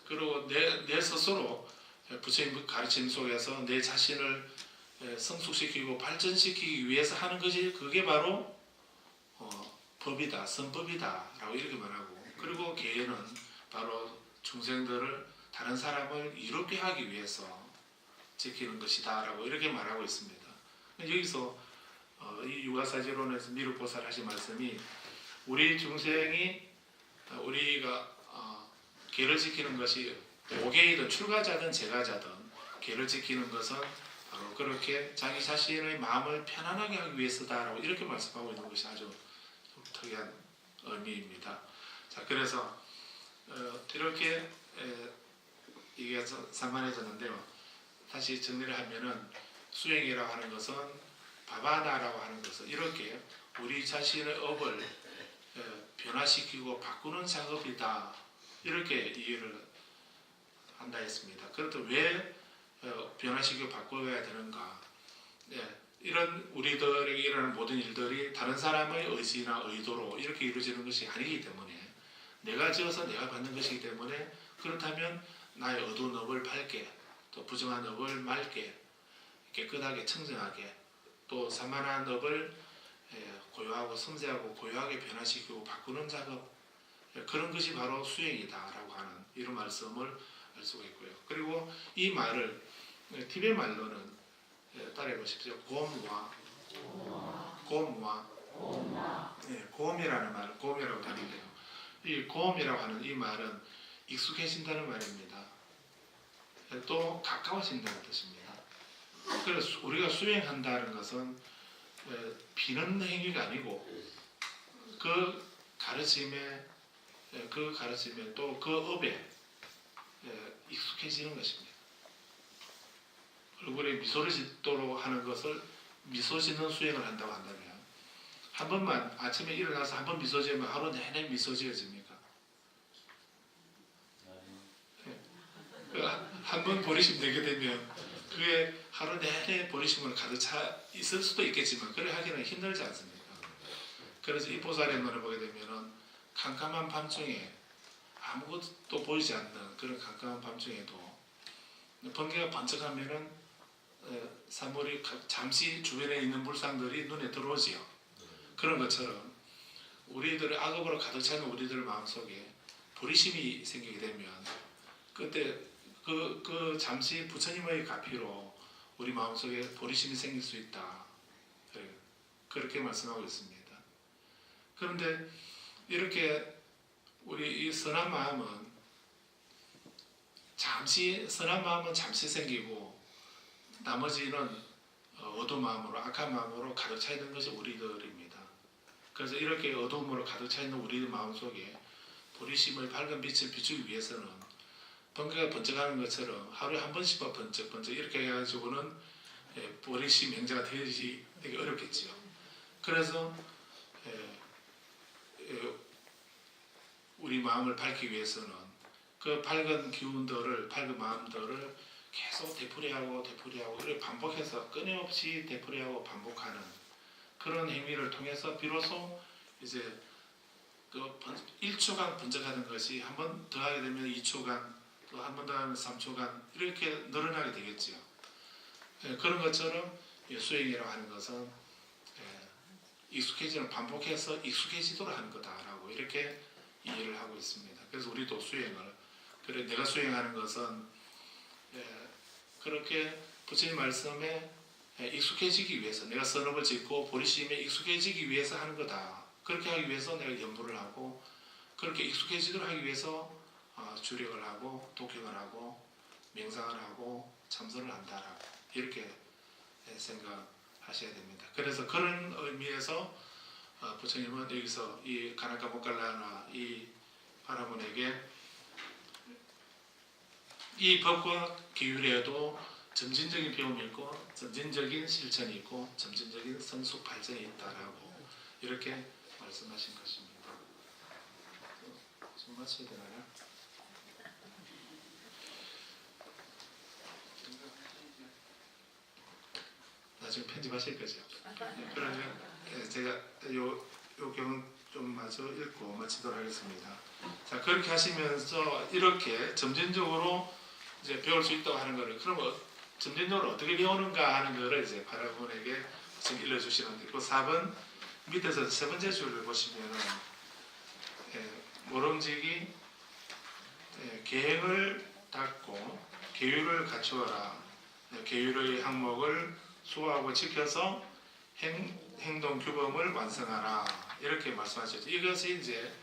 S1: 그리고 내 스스로 부처님 가르침 속에서 내 자신을 성숙시키고 발전시키기 위해서 하는 것이 그게 바로 법이다, 선법이다라고 이렇게 말하고 그리고 계는 바로 중생들을 다른 사람을 이롭게 하기 위해서 지키는 것이다라고 이렇게 말하고 있습니다. 여기서 이 유가사지론에서 미륵보살 하신 말씀이 우리 중생이 우리가 계를 지키는 것이 5계이든 출가자든 재가자든 계를 지키는 것은 바로 그렇게 자기 자신의 마음을 편안하게 하기 위해서다라고 이렇게 말씀하고 있는 것이 아주 좀 특이한 의미입니다. 자, 그래서 이렇게 이게 산만해졌는데요. 다시 정리를 하면은 수행이라고 하는 것은 바바나라고 하는 것은 이렇게 우리 자신의 업을 변화시키고 바꾸는 작업이다. 이렇게 이해를 한다 했습니다. 그렇다면 왜 변화시키고 바꿔야 되는가? 이런 우리들에게 일어나는 모든 일들이 다른 사람의 의지나 의도로 이렇게 이루어지는 것이 아니기 때문에 내가 지어서 내가 받는 것이기 때문에 그렇다면 나의 어두운 업을 밝게 또 부정한 업을 맑게 깨끗하게 청정하게 또 산만한 업을 고요하고 섬세하고 고요하게 변화시키고 바꾸는 작업 그런 것이 바로 수행이다라고 하는 이런 말씀을 알 수가 있고요. 그리고 이 말을 티베트 말로는 따라해 보십시오. 곰이라는 말을 곰이라고 하는데요. 이 곰이라고 하는 이 말은 익숙해진다는 말입니다. 또 가까워진다는 뜻입니다. 그래서 우리가 수행한다는 것은 비는 행위가 아니고 그 가르침에 또 그 업에 익숙해지는 것입니다. 얼굴에 미소를 짓도록 하는 것을 미소 짓는 수행을 한다고 한다면 한 번만 아침에 일어나서 한 번 미소 지으면 하루 내내 미소 지어집니까? 한 번 버리심 되게 되면 그게 하루 내내 버리심으로 가득 차 있을 수도 있겠지만 그래 하기는 힘들지 않습니까? 그래서 이 보살의문을 보게 되면은 캄캄한 밤중에 아무것도 보이지 않는 그런 캄캄한 밤중에도 번개가 번쩍하면은 사물이 잠시 주변에 있는 물상들이 눈에 들어오지요. 그런 것처럼 우리들의 악업으로 가득 차는 우리들 마음속에 보리심이 생기게 되면 그때 그 잠시 부처님의 가피로 우리 마음속에 보리심이 생길 수 있다. 그렇게 말씀하고 있습니다. 그런데 이렇게 우리 이 선한 마음은 잠시 생기고 나머지는 어두운 마음으로 악한 마음으로 가득 차 있는 것이 우리들입니다. 그래서 이렇게 어두움으로 가득 차 있는 우리들 마음속에 보리심의 밝은 빛을 비추기 위해서는 번개가 번쩍하는 것처럼 하루에 한 번씩만 번쩍 이렇게 해가지고는 보리심 행자가 되기 어렵겠지요. 그래서 우리 마음을 밝히기 위해서는 그 밝은 기운들을, 밝은 마음들을 계속 되풀이하고 이렇게 반복해서 끊임없이 되풀이하고 반복하는 그런 행위를 통해서 비로소 이제 그 1초간 번쩍하는 것이 한 번 더 하게 되면 2초간, 또 한 번 더 하면 3초간 이렇게 늘어나게 되겠죠. 그런 것처럼 수행이라고 하는 것은 익숙해지는, 반복해서 익숙해지도록 하는 거다라고 이렇게 이해를 하고 있습니다. 그래서 우리도 수행을, 그래 내가 수행하는 것은 그렇게 부처님 말씀에 익숙해지기 위해서, 내가 선업을 짓고 보리심에 익숙해지기 위해서 하는 거다. 그렇게 하기 위해서 내가 연부를 하고, 그렇게 익숙해지도록 하기 위해서 주력을 하고 독행을 하고 명상을 하고 참선을 한다라고 이렇게 생각하셔야 됩니다. 그래서 그런 의미에서 부처님은 여기서 이 가나카 모칼라나 이 바라본에게 이 법과 기율에도 점진적인 배움이 있고 점진적인 실천이 있고 점진적인 성숙 발전이 있다라고 이렇게 말씀하신 것입니다. 좀 마쳐야 되나요? 나중에 편집하실 거죠? 그러면 제가 요 경은 좀 마저 읽고 마치도록 하겠습니다. 자, 그렇게 하시면서 이렇게 점진적으로 이제 배울 수 있다고 하는 거를, 그럼 점진적으로 어떻게 배우는가 하는 거를 이제 바라본에게 지금 일러주시는데, 그 4번 밑에서 세 번째 줄을 보시면은 모름지기 계행을 닦고 계율을 갖추어라. 계율의 항목을 수호하고 지켜서 행동 규범을 완성하라. 이렇게 말씀하셨죠. 이것이 이제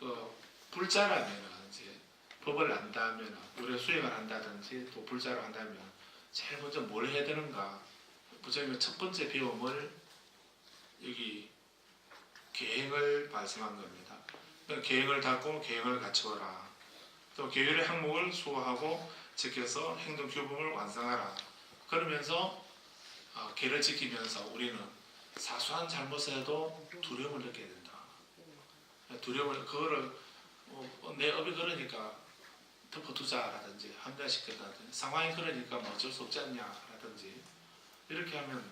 S1: 그 불자라면 이제 법을 안다면, 우리가 수행을 한다든지 또 불자로 한다면 제일 먼저 뭘 해야 되는가? 부처님의 첫 번째 배움을 여기 계행을 말씀한 겁니다. 그러니까 계행을 닦고 계행을 갖추어라. 또 계율의 항목을 수호하고 지켜서 행동 규범을 완성하라. 그러면서 계를 지키면서 우리는 사소한 잘못을 해도 두려움을 느껴야 된다. 두려움을, 그거를 내 업이 그러니까 덮어두자라든지 함자시켰다든지, 상황이 그러니까 뭐 어쩔 수 없지 않냐라든지 이렇게 하면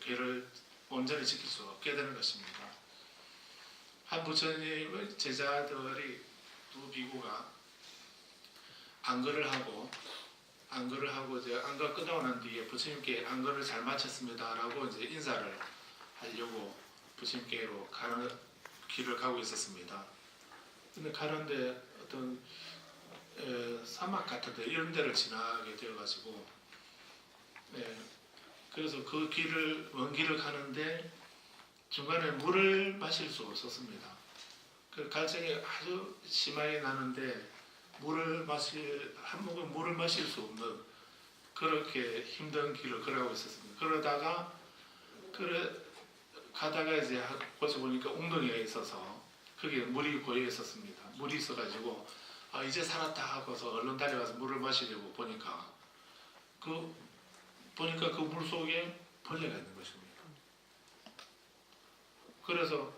S1: 계를 온전히 지킬 수 없게 되는 것입니다. 한 부처님의 제자들이 두 비구가 안거를 하고 이제 안거 끝나고 난 뒤에 부처님께 안거를 잘 마쳤습니다라고 이제 인사를 하려고 부처님께로 가는 길을 가고 있었습니다. 근데 가는데 어떤 사막 같은 데 이런 데를 지나게 되어가지고 그래서 그 길을, 먼 길을 가는데 중간에 물을 마실 수 없었습니다. 그 갈증이 아주 심하게 나는데 한 모금 물을 마실 수 없는 그렇게 힘든 길을 걸어가고 있었습니다. 그러다가 가다가 이제 거기서 보니까 웅덩이가 있어서 거기에 물이 고여 있었습니다. 물이 있어가지고 이제 살았다 하고서 얼른 달려가서 물을 마시려고 보니까 그 물 속에 벌레가 있는 것입니다. 그래서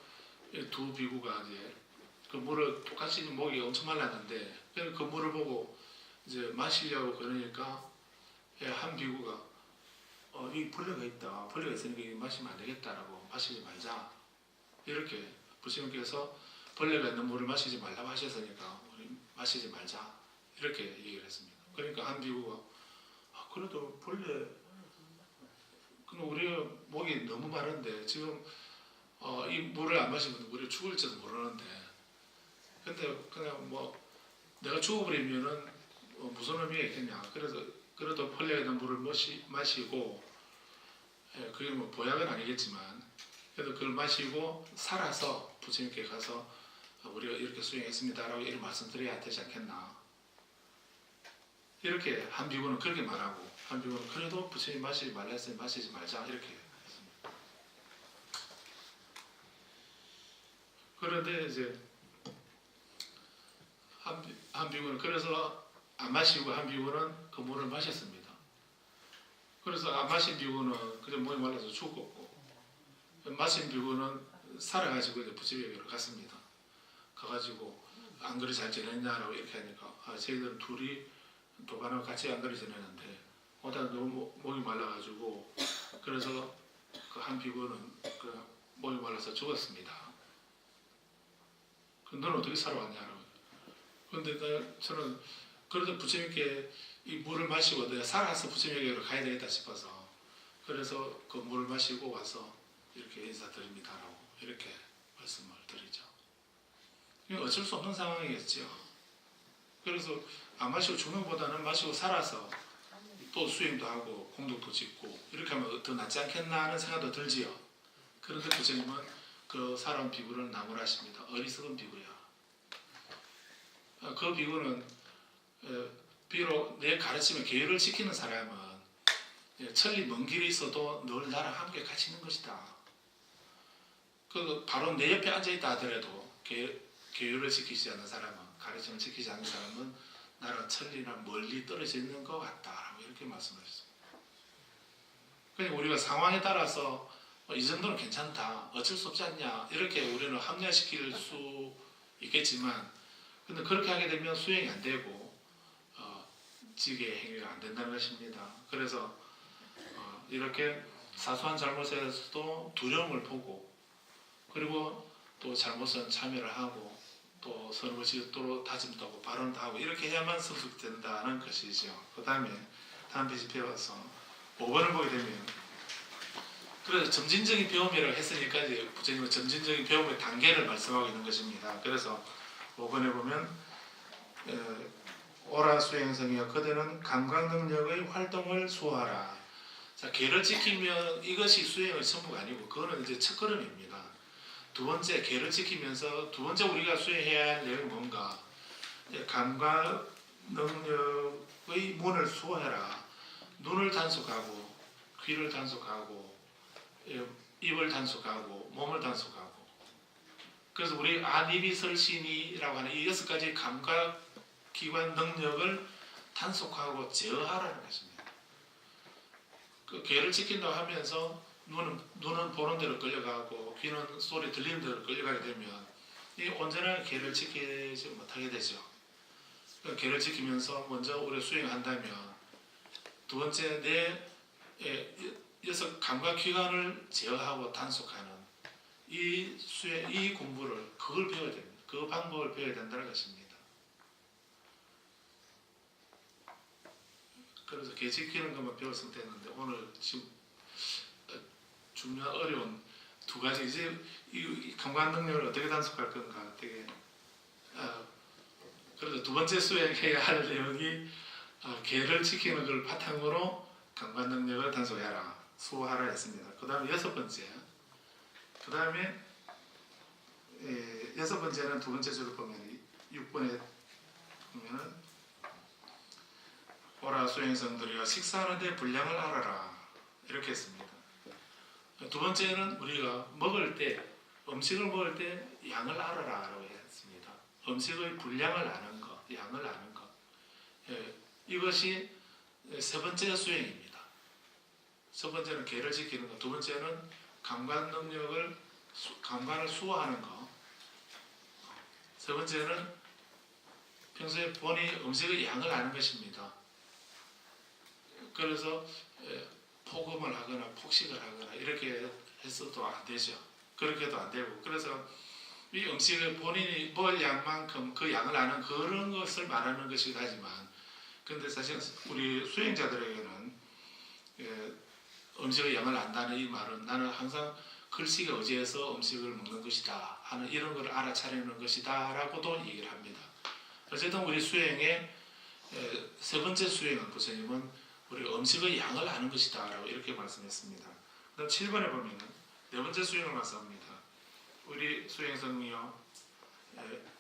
S1: 두 비구가 이제 그 물을, 똑같이 목이 엄청 말랐는데 그 물을 보고 이제 마시려고 그러니까 한 비구가 이 벌레가 있다. 벌레가 있으니까 마시면 안 되겠다라고 마시지 말자. 이렇게 부처님께서 벌레가 있는 물을 마시지 말라고 하셨으니까 우리 마시지 말자. 이렇게 얘기를 했습니다. 그러니까 한 비구가 그래도 본래 근데 우리가 목이 너무 마른데 지금 이 물을 안 마시면 우리가 죽을지도 모르는데 근데 그냥 뭐 내가 죽어버리면은 무슨 의미가 있겠냐. 그래도 펄레에 있는 물을 마시고 그게 뭐 보약은 아니겠지만 그래도 그걸 마시고 살아서 부처님께 가서 우리가 이렇게 수행했습니다라고 이렇게 말씀드려야 되지 않겠나. 이렇게 한 비구는 그렇게 말하고 한 비구는 그래도 부처님 마시지 말라 했으니 마시지 말자 이렇게 했습니다. 그런데 이제 한 비구는 그래서 안 마시고 한 비구는 그 물을 마셨습니다. 그래서 안 마신 비구는 그냥 목이 말라서 죽었고 마신 비구는 살아가지고 이제 부처님에게로 갔습니다. 가가지고 안 그리 잘 지냈냐라고 이렇게 하니까 저희들은 둘이 도반하고 같이 안 그리 지내는데 오다 너무 목이 말라가지고 그래서 그 한 비구는 그 목이 말라서 죽었습니다. 너는 어떻게 살아왔냐라고. 그런데 저는 그래도 부처님께 이 물을 마시고 내가 살아서 부처님에게로 가야 되겠다 싶어서 그래서 그 물을 마시고 와서 이렇게 인사드립니다라고 이렇게 말씀을 드리죠. 이건 어쩔 수 없는 상황이겠죠. 그래서 안 마시고 죽는 것보다는 마시고 살아서 또 수행도 하고 공덕도 짓고 이렇게 하면 더 낫지 않겠나 하는 생각도 들지요. 그런데 부처님은 그 살아온 비구를 나무라십니다. 어리석은 비구야. 그 비구는 비록 내 가르침에 계율을 지키는 사람은 천리 먼 길에 있어도 늘 나랑 함께 같이 있는 것이다. 그 바로 내 옆에 앉아있다 하더라도 계율을 지키지 않는 사람은 가르침을 지키지 않는 사람은 나랑 천리나 멀리 떨어져 있는 것 같다라고 이렇게 말씀하셨습니다. 그러니까 우리가 상황에 따라서 이 정도는 괜찮다, 어쩔 수 없지 않냐 이렇게 우리는 합리화시킬 수 있겠지만 근데 그렇게 하게 되면 수행이 안 되고 지게 행위가 안 된다는 것입니다. 그래서 이렇게 사소한 잘못에서도 두려움을 보고 그리고 또 잘못은 참여를 하고 또 선을 지도록 다짐도 하고 발언도 하고 이렇게 해야만 성숙된다는 것이죠. 그 다음에 다음 페이지 배워서 5번을 보게 되면 그래서 점진적인 배움이라고 했으니까 이제 부처님은 점진적인 배움의 단계를 말씀하고 있는 것입니다. 그래서 5번에 보면 오라 수행성이여 그대는 감각 능력의 활동을 수호하라. 자, 계를 지키면 이것이 수행의 전부가 아니고 그거는 이제 첫 걸음입니다. 두 번째 계를 지키면서 두 번째 우리가 수행해야 할 내용이 뭔가 감각 능력의 문을 수호해라. 눈을 단속하고 귀를 단속하고 입을 단속하고 몸을 단속하고 그래서 우리 아니비설신이라고 하는 이 6가지 감각 기관 능력을 단속하고 제어하라는 것입니다. 그 계를 지킨다고 하면서 눈은 보는 대로 끌려가고 귀는 소리 들리는 대로 끌려가게 되면 이 온전한 계를 지키지 못하게 되죠. 그 계를 지키면서 먼저 우리가 수행한다면 두 번째 내 6 감각 기관을 제어하고 단속하는 이 공부를 그걸 배워야 됩니다. 그 방법을 배워야 된다는 것입니다. 그래서 계 지키는 것만 배웠으면 됐는데 오늘 지금 중요한 어려운 두 가지 이제 이 감각 능력을 어떻게 단속할 건가 되게 그래서 두 번째 수행해야 할 내용이 계를 지키는 걸 바탕으로 감각 능력을 단속해라 수호하라 했습니다. 그 다음에 6번째 그 다음에 6번째는 두 번째 줄을 보면 6번에 보면은 오라 수행성들이여 식사하는데 분량을 알아라 이렇게 했습니다. 두 번째는 우리가 먹을 때 음식을 먹을 때 양을 알아라라고 했습니다. 음식의 분량을 아는 것, 양을 아는 것 이것이 세 번째 수행입니다. 첫 번째는 계를 지키는 것, 두 번째는 감각 능력을 감각을 수호하는 것, 세 번째는 평소에 본이 음식의 양을 아는 것입니다. 그래서 폭음을 하거나 폭식을 하거나 이렇게 해서도 안 되죠. 그렇게도 안 되고 그래서 이 음식을 본인이 먹을 양만큼 그 양을 아는 그런 것을 말하는 것이긴 하지만, 근데 사실 우리 수행자들에게는 음식의 양을 안다는 이 말은 나는 항상 글씨가 의지해서 음식을 먹는 것이다 하는 이런 걸 알아차리는 것이다 라고도 얘기를 합니다. 어쨌든 우리 수행의 세 번째 수행은 부처님은 우리 음식의 양을 아는 것이다 라고 이렇게 말씀했습니다. 그 다음 7번에 보면 네 번째 수행을 말씀합니다. 우리 수행성이요,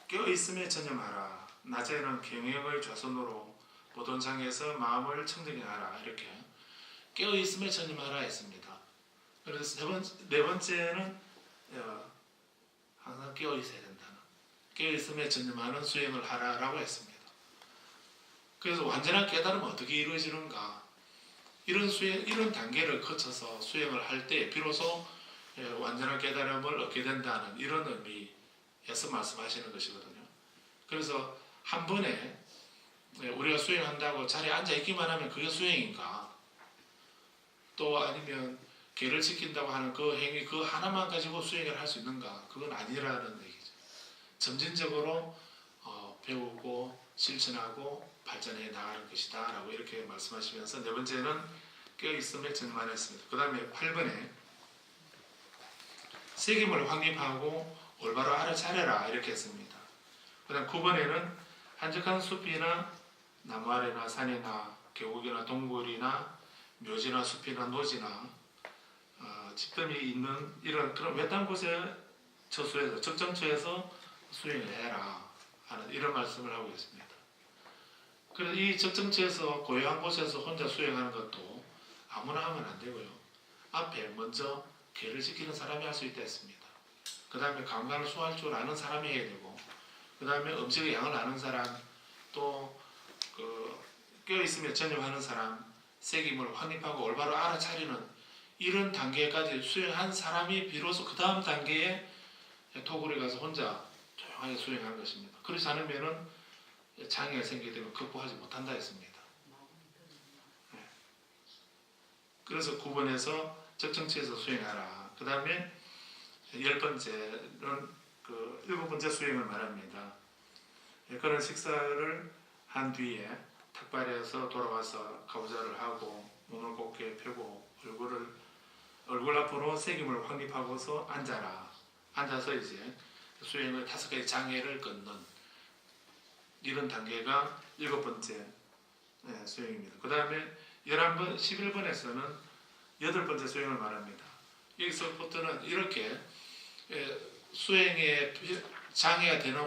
S1: 깨어있음에 전념하라. 낮에는 경영의 좌선으로 모든 장에서 마음을 청정히 하라. 이렇게 깨어있음에 전념하라 했습니다. 그래서 네 번째는 항상 깨어있어야 된다는, 깨어있음에 전념하는 수행을 하라라고 했습니다. 그래서 완전한 깨달음은 어떻게 이루어지는가? 이런 단계를 거쳐서 수행을 할 때 비로소 완전한 깨달음을 얻게 된다는 이런 의미에서 말씀하시는 것이거든요. 그래서 한 번에 우리가 수행한다고 자리에 앉아 있기만 하면 그게 수행인가? 또 아니면 계를 지킨다고 하는 그 행위 그 하나만 가지고 수행을 할 수 있는가? 그건 아니라는 얘기죠. 점진적으로 배우고 실천하고 발전해 나가는 것이다 라고 이렇게 말씀하시면서 네 번째는 깨어있음에 전념하였습니다. 그 다음에 8번에 새김을 확립하고 올바로 알아차려라 이렇게 했습니다. 그 다음 9번에는 한적한 숲이나 나무 아래나 산이나 계곡이나 동굴이나 묘지나 숲이나 노지나 집덤이 있는 이런 그런 외딴 곳에 처수해서 적정처에서 수행을 해라 하는 이런 말씀을 하고 있습니다. 그래서 이 적정처에서 고요한 곳에서 혼자 수행하는 것도 아무나 하면 안 되고요. 앞에 먼저 계를 지키는 사람이 할 수 있다 했습니다. 그 다음에 감각을 소화할 줄 아는 사람이 해야 되고, 그 다음에 음식의 양을 아는 사람, 또 깨어있으며 전념하는 사람, 새김을 확립하고 올바로 알아차리는 이런 단계까지 수행한 사람이 비로소 그 다음 단계에 토굴에 가서 혼자 조용하게 수행하는 것입니다. 그렇지 않으면 장애가 생기게 되면 극복하지 못한다 했습니다. 그래서 9번에서 적정치에서 수행하라. 그 다음에 10번째는 그 7번째 수행을 말합니다. 그런 식사를 한 뒤에 탁발에서 돌아와서 가부좌를 하고 눈을 곱게 펴고 얼굴 앞으로 새김을 확립하고서 앉아라. 앉아서 이제 수행의 5가지 장애를 끊는 이런 단계가 7번째 수행입니다. 그 다음에 11번에서는 8번째 수행을 말합니다. 여기서부터는 이렇게 수행의 장애가 되는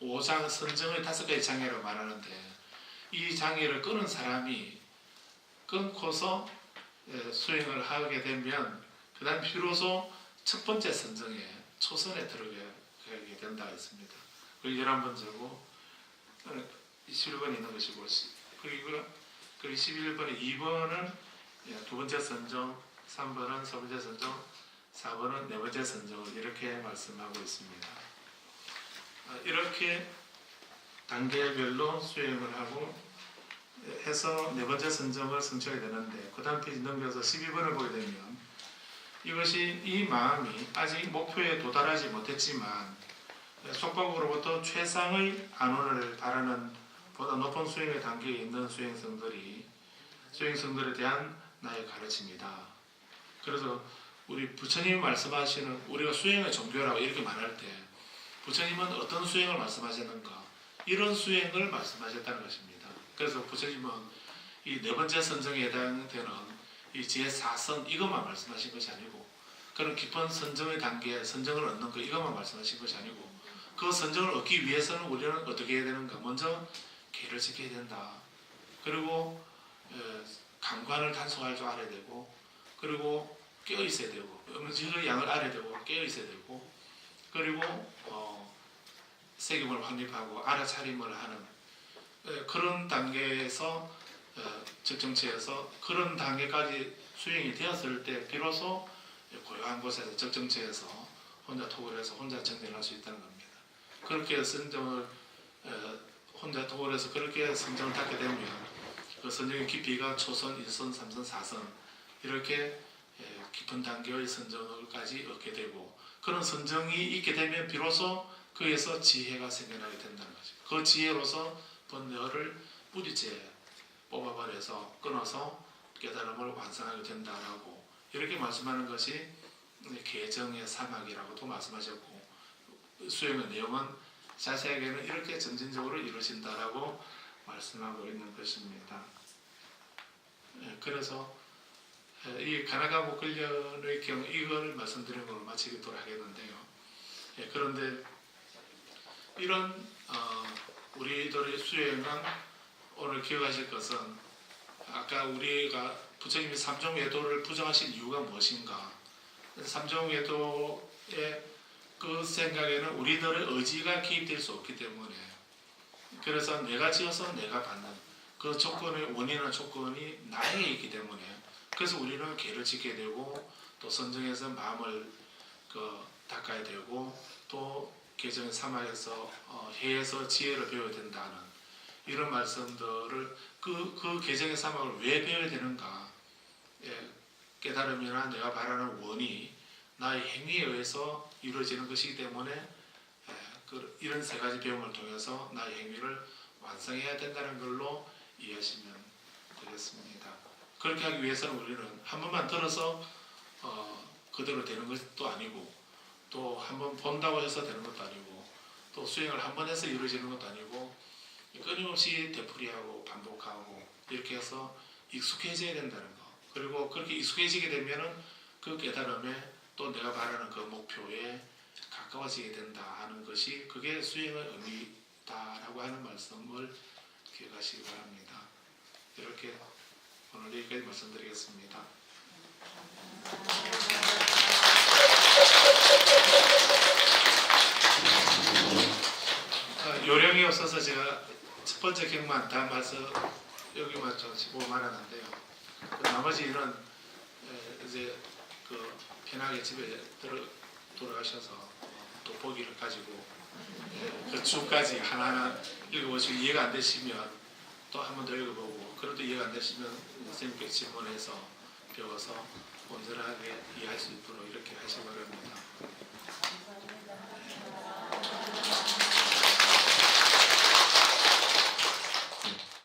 S1: 5장 선정의 5가지 장애를 말하는데, 이 장애를 끊은 사람이 끊고서 수행을 하게 되면 그 다음 비로소 첫 번째 선정에 초선에 들어가게 된다 했습니다. 그리고 11번째고 21번에 있는 것이고, 그리고 11번에 2번은 두 번째 선정, 3번은 세 번째 선정, 4번은 네 번째 선정을 이렇게 말씀하고 있습니다. 이렇게 단계별로 수행을 하고 해서 네 번째 선정을 성취하게 되는데, 그 다음 페이지 넘겨서 12번을 보게 되면 이것이 이 마음이 아직 목표에 도달하지 못했지만 속박으로부터 최상의 안원을 바라는 보다 높은 수행의 단계에 있는 수행성들에 대한 나의 가르침이다. 그래서 우리 부처님이 말씀하시는 우리가 수행의 종교라고 이렇게 말할 때 부처님은 어떤 수행을 말씀하셨는가? 이런 수행을 말씀하셨다는 것입니다. 그래서 부처님은 이 네 번째 선정에 해당되는 이 제4선 이것만 말씀하신 것이 아니고, 그런 깊은 선정의 단계, 선정을 얻는 것 이것만 말씀하신 것이 아니고, 그 선정을 얻기 위해서는 우리는 어떻게 해야 되는가? 먼저 계를 지켜야 된다. 그리고 감관을 단속할 줄 알아야 되고, 그리고 깨어 있어야 되고, 음식의 양을 알아야 되고 깨어 있어야 되고, 그리고 새김을 확립하고 알아차림을 하는 그런 단계에서 적정체에서 그런 단계까지 수행이 되었을 때 비로소 고요한 곳에서 적정체에서 혼자 토굴해서 혼자 정진할 수 있다는 겁니다. 그렇게 선정을 혼자 토굴해서 그렇게 선정을 닦게 되면 그 선정의 깊이가 초선, 1선, 3선, 4선 이렇게 깊은 단계의 선정을까지 얻게 되고, 그런 선정이 있게 되면 비로소 그에서 지혜가 생겨나게 된다는 거죠. 그 지혜로서 번뇌를 뿌리째 뽑아버려서 끊어서 깨달음을 완성하게 된다라고 이렇게 말씀하는 것이 개정의 사막이라고도 말씀하셨고, 수행의 내용은 자세하게는 이렇게 점진적으로 이루어진다라고 말씀하고 있는 것입니다. 그래서 이 가나가 목걸련의 경우 이걸 말씀드리는 걸로 마치도록 하겠는데요. 그런데 이런 우리들의 수행은 오늘 기억하실 것은, 아까 우리가 부처님이 삼종외도를 부정하신 이유가 무엇인가? 삼종외도의 그 생각에는 우리들의 의지가 개입될 수 없기 때문에, 그래서 내가 지어서 내가 받는 그 조건의 원인과 조건이 나에게 있기 때문에, 그래서 우리는 계를 지게 되고 또 선정해서 마음을 닦아야 되고 또 개정의 사막에서 해에서 지혜를 배워야 된다는 이런 말씀들을 그 개정의 사막을 왜 배워야 되는가? 깨달음이나 내가 바라는 원이 나의 행위에 의해서 이루어지는 것이기 때문에 이런 세 가지 배움을 통해서 나의 행위를 완성해야 된다는 걸로 이해하시면 되겠습니다. 그렇게 하기 위해서는 우리는 한 번만 들어서 그대로 되는 것도 아니고, 또 한 번 본다고 해서 되는 것도 아니고, 또 수행을 한 번 해서 이루어지는 것도 아니고, 끊임없이 되풀이하고 반복하고 이렇게 해서 익숙해져야 된다는 거. 그리고 그렇게 익숙해지게 되면은 그 깨달음에 또 내가 바라는 그 목표에 가까워지게 된다 하는 것이, 그게 수행의 의미다라고 하는 말씀을 기억하시기 바랍니다. 이렇게 오늘 여기까지 말씀드리겠습니다. 요령이 없어서 제가 첫 번째 경만 담아서 여기만 좀 짚고 말하는데요. 나머지는 이제 편하게 집에 돌아가셔서 또 보기를 가지고 그 주까지 하나하나 읽어보시고 이해가 안 되시면 또 한 번 더 읽어보고, 그래도 이해가 안 되시면 선생님께 질문해서 배워서 온전하게 이해할 수 있도록 이렇게 하시기 바랍니다.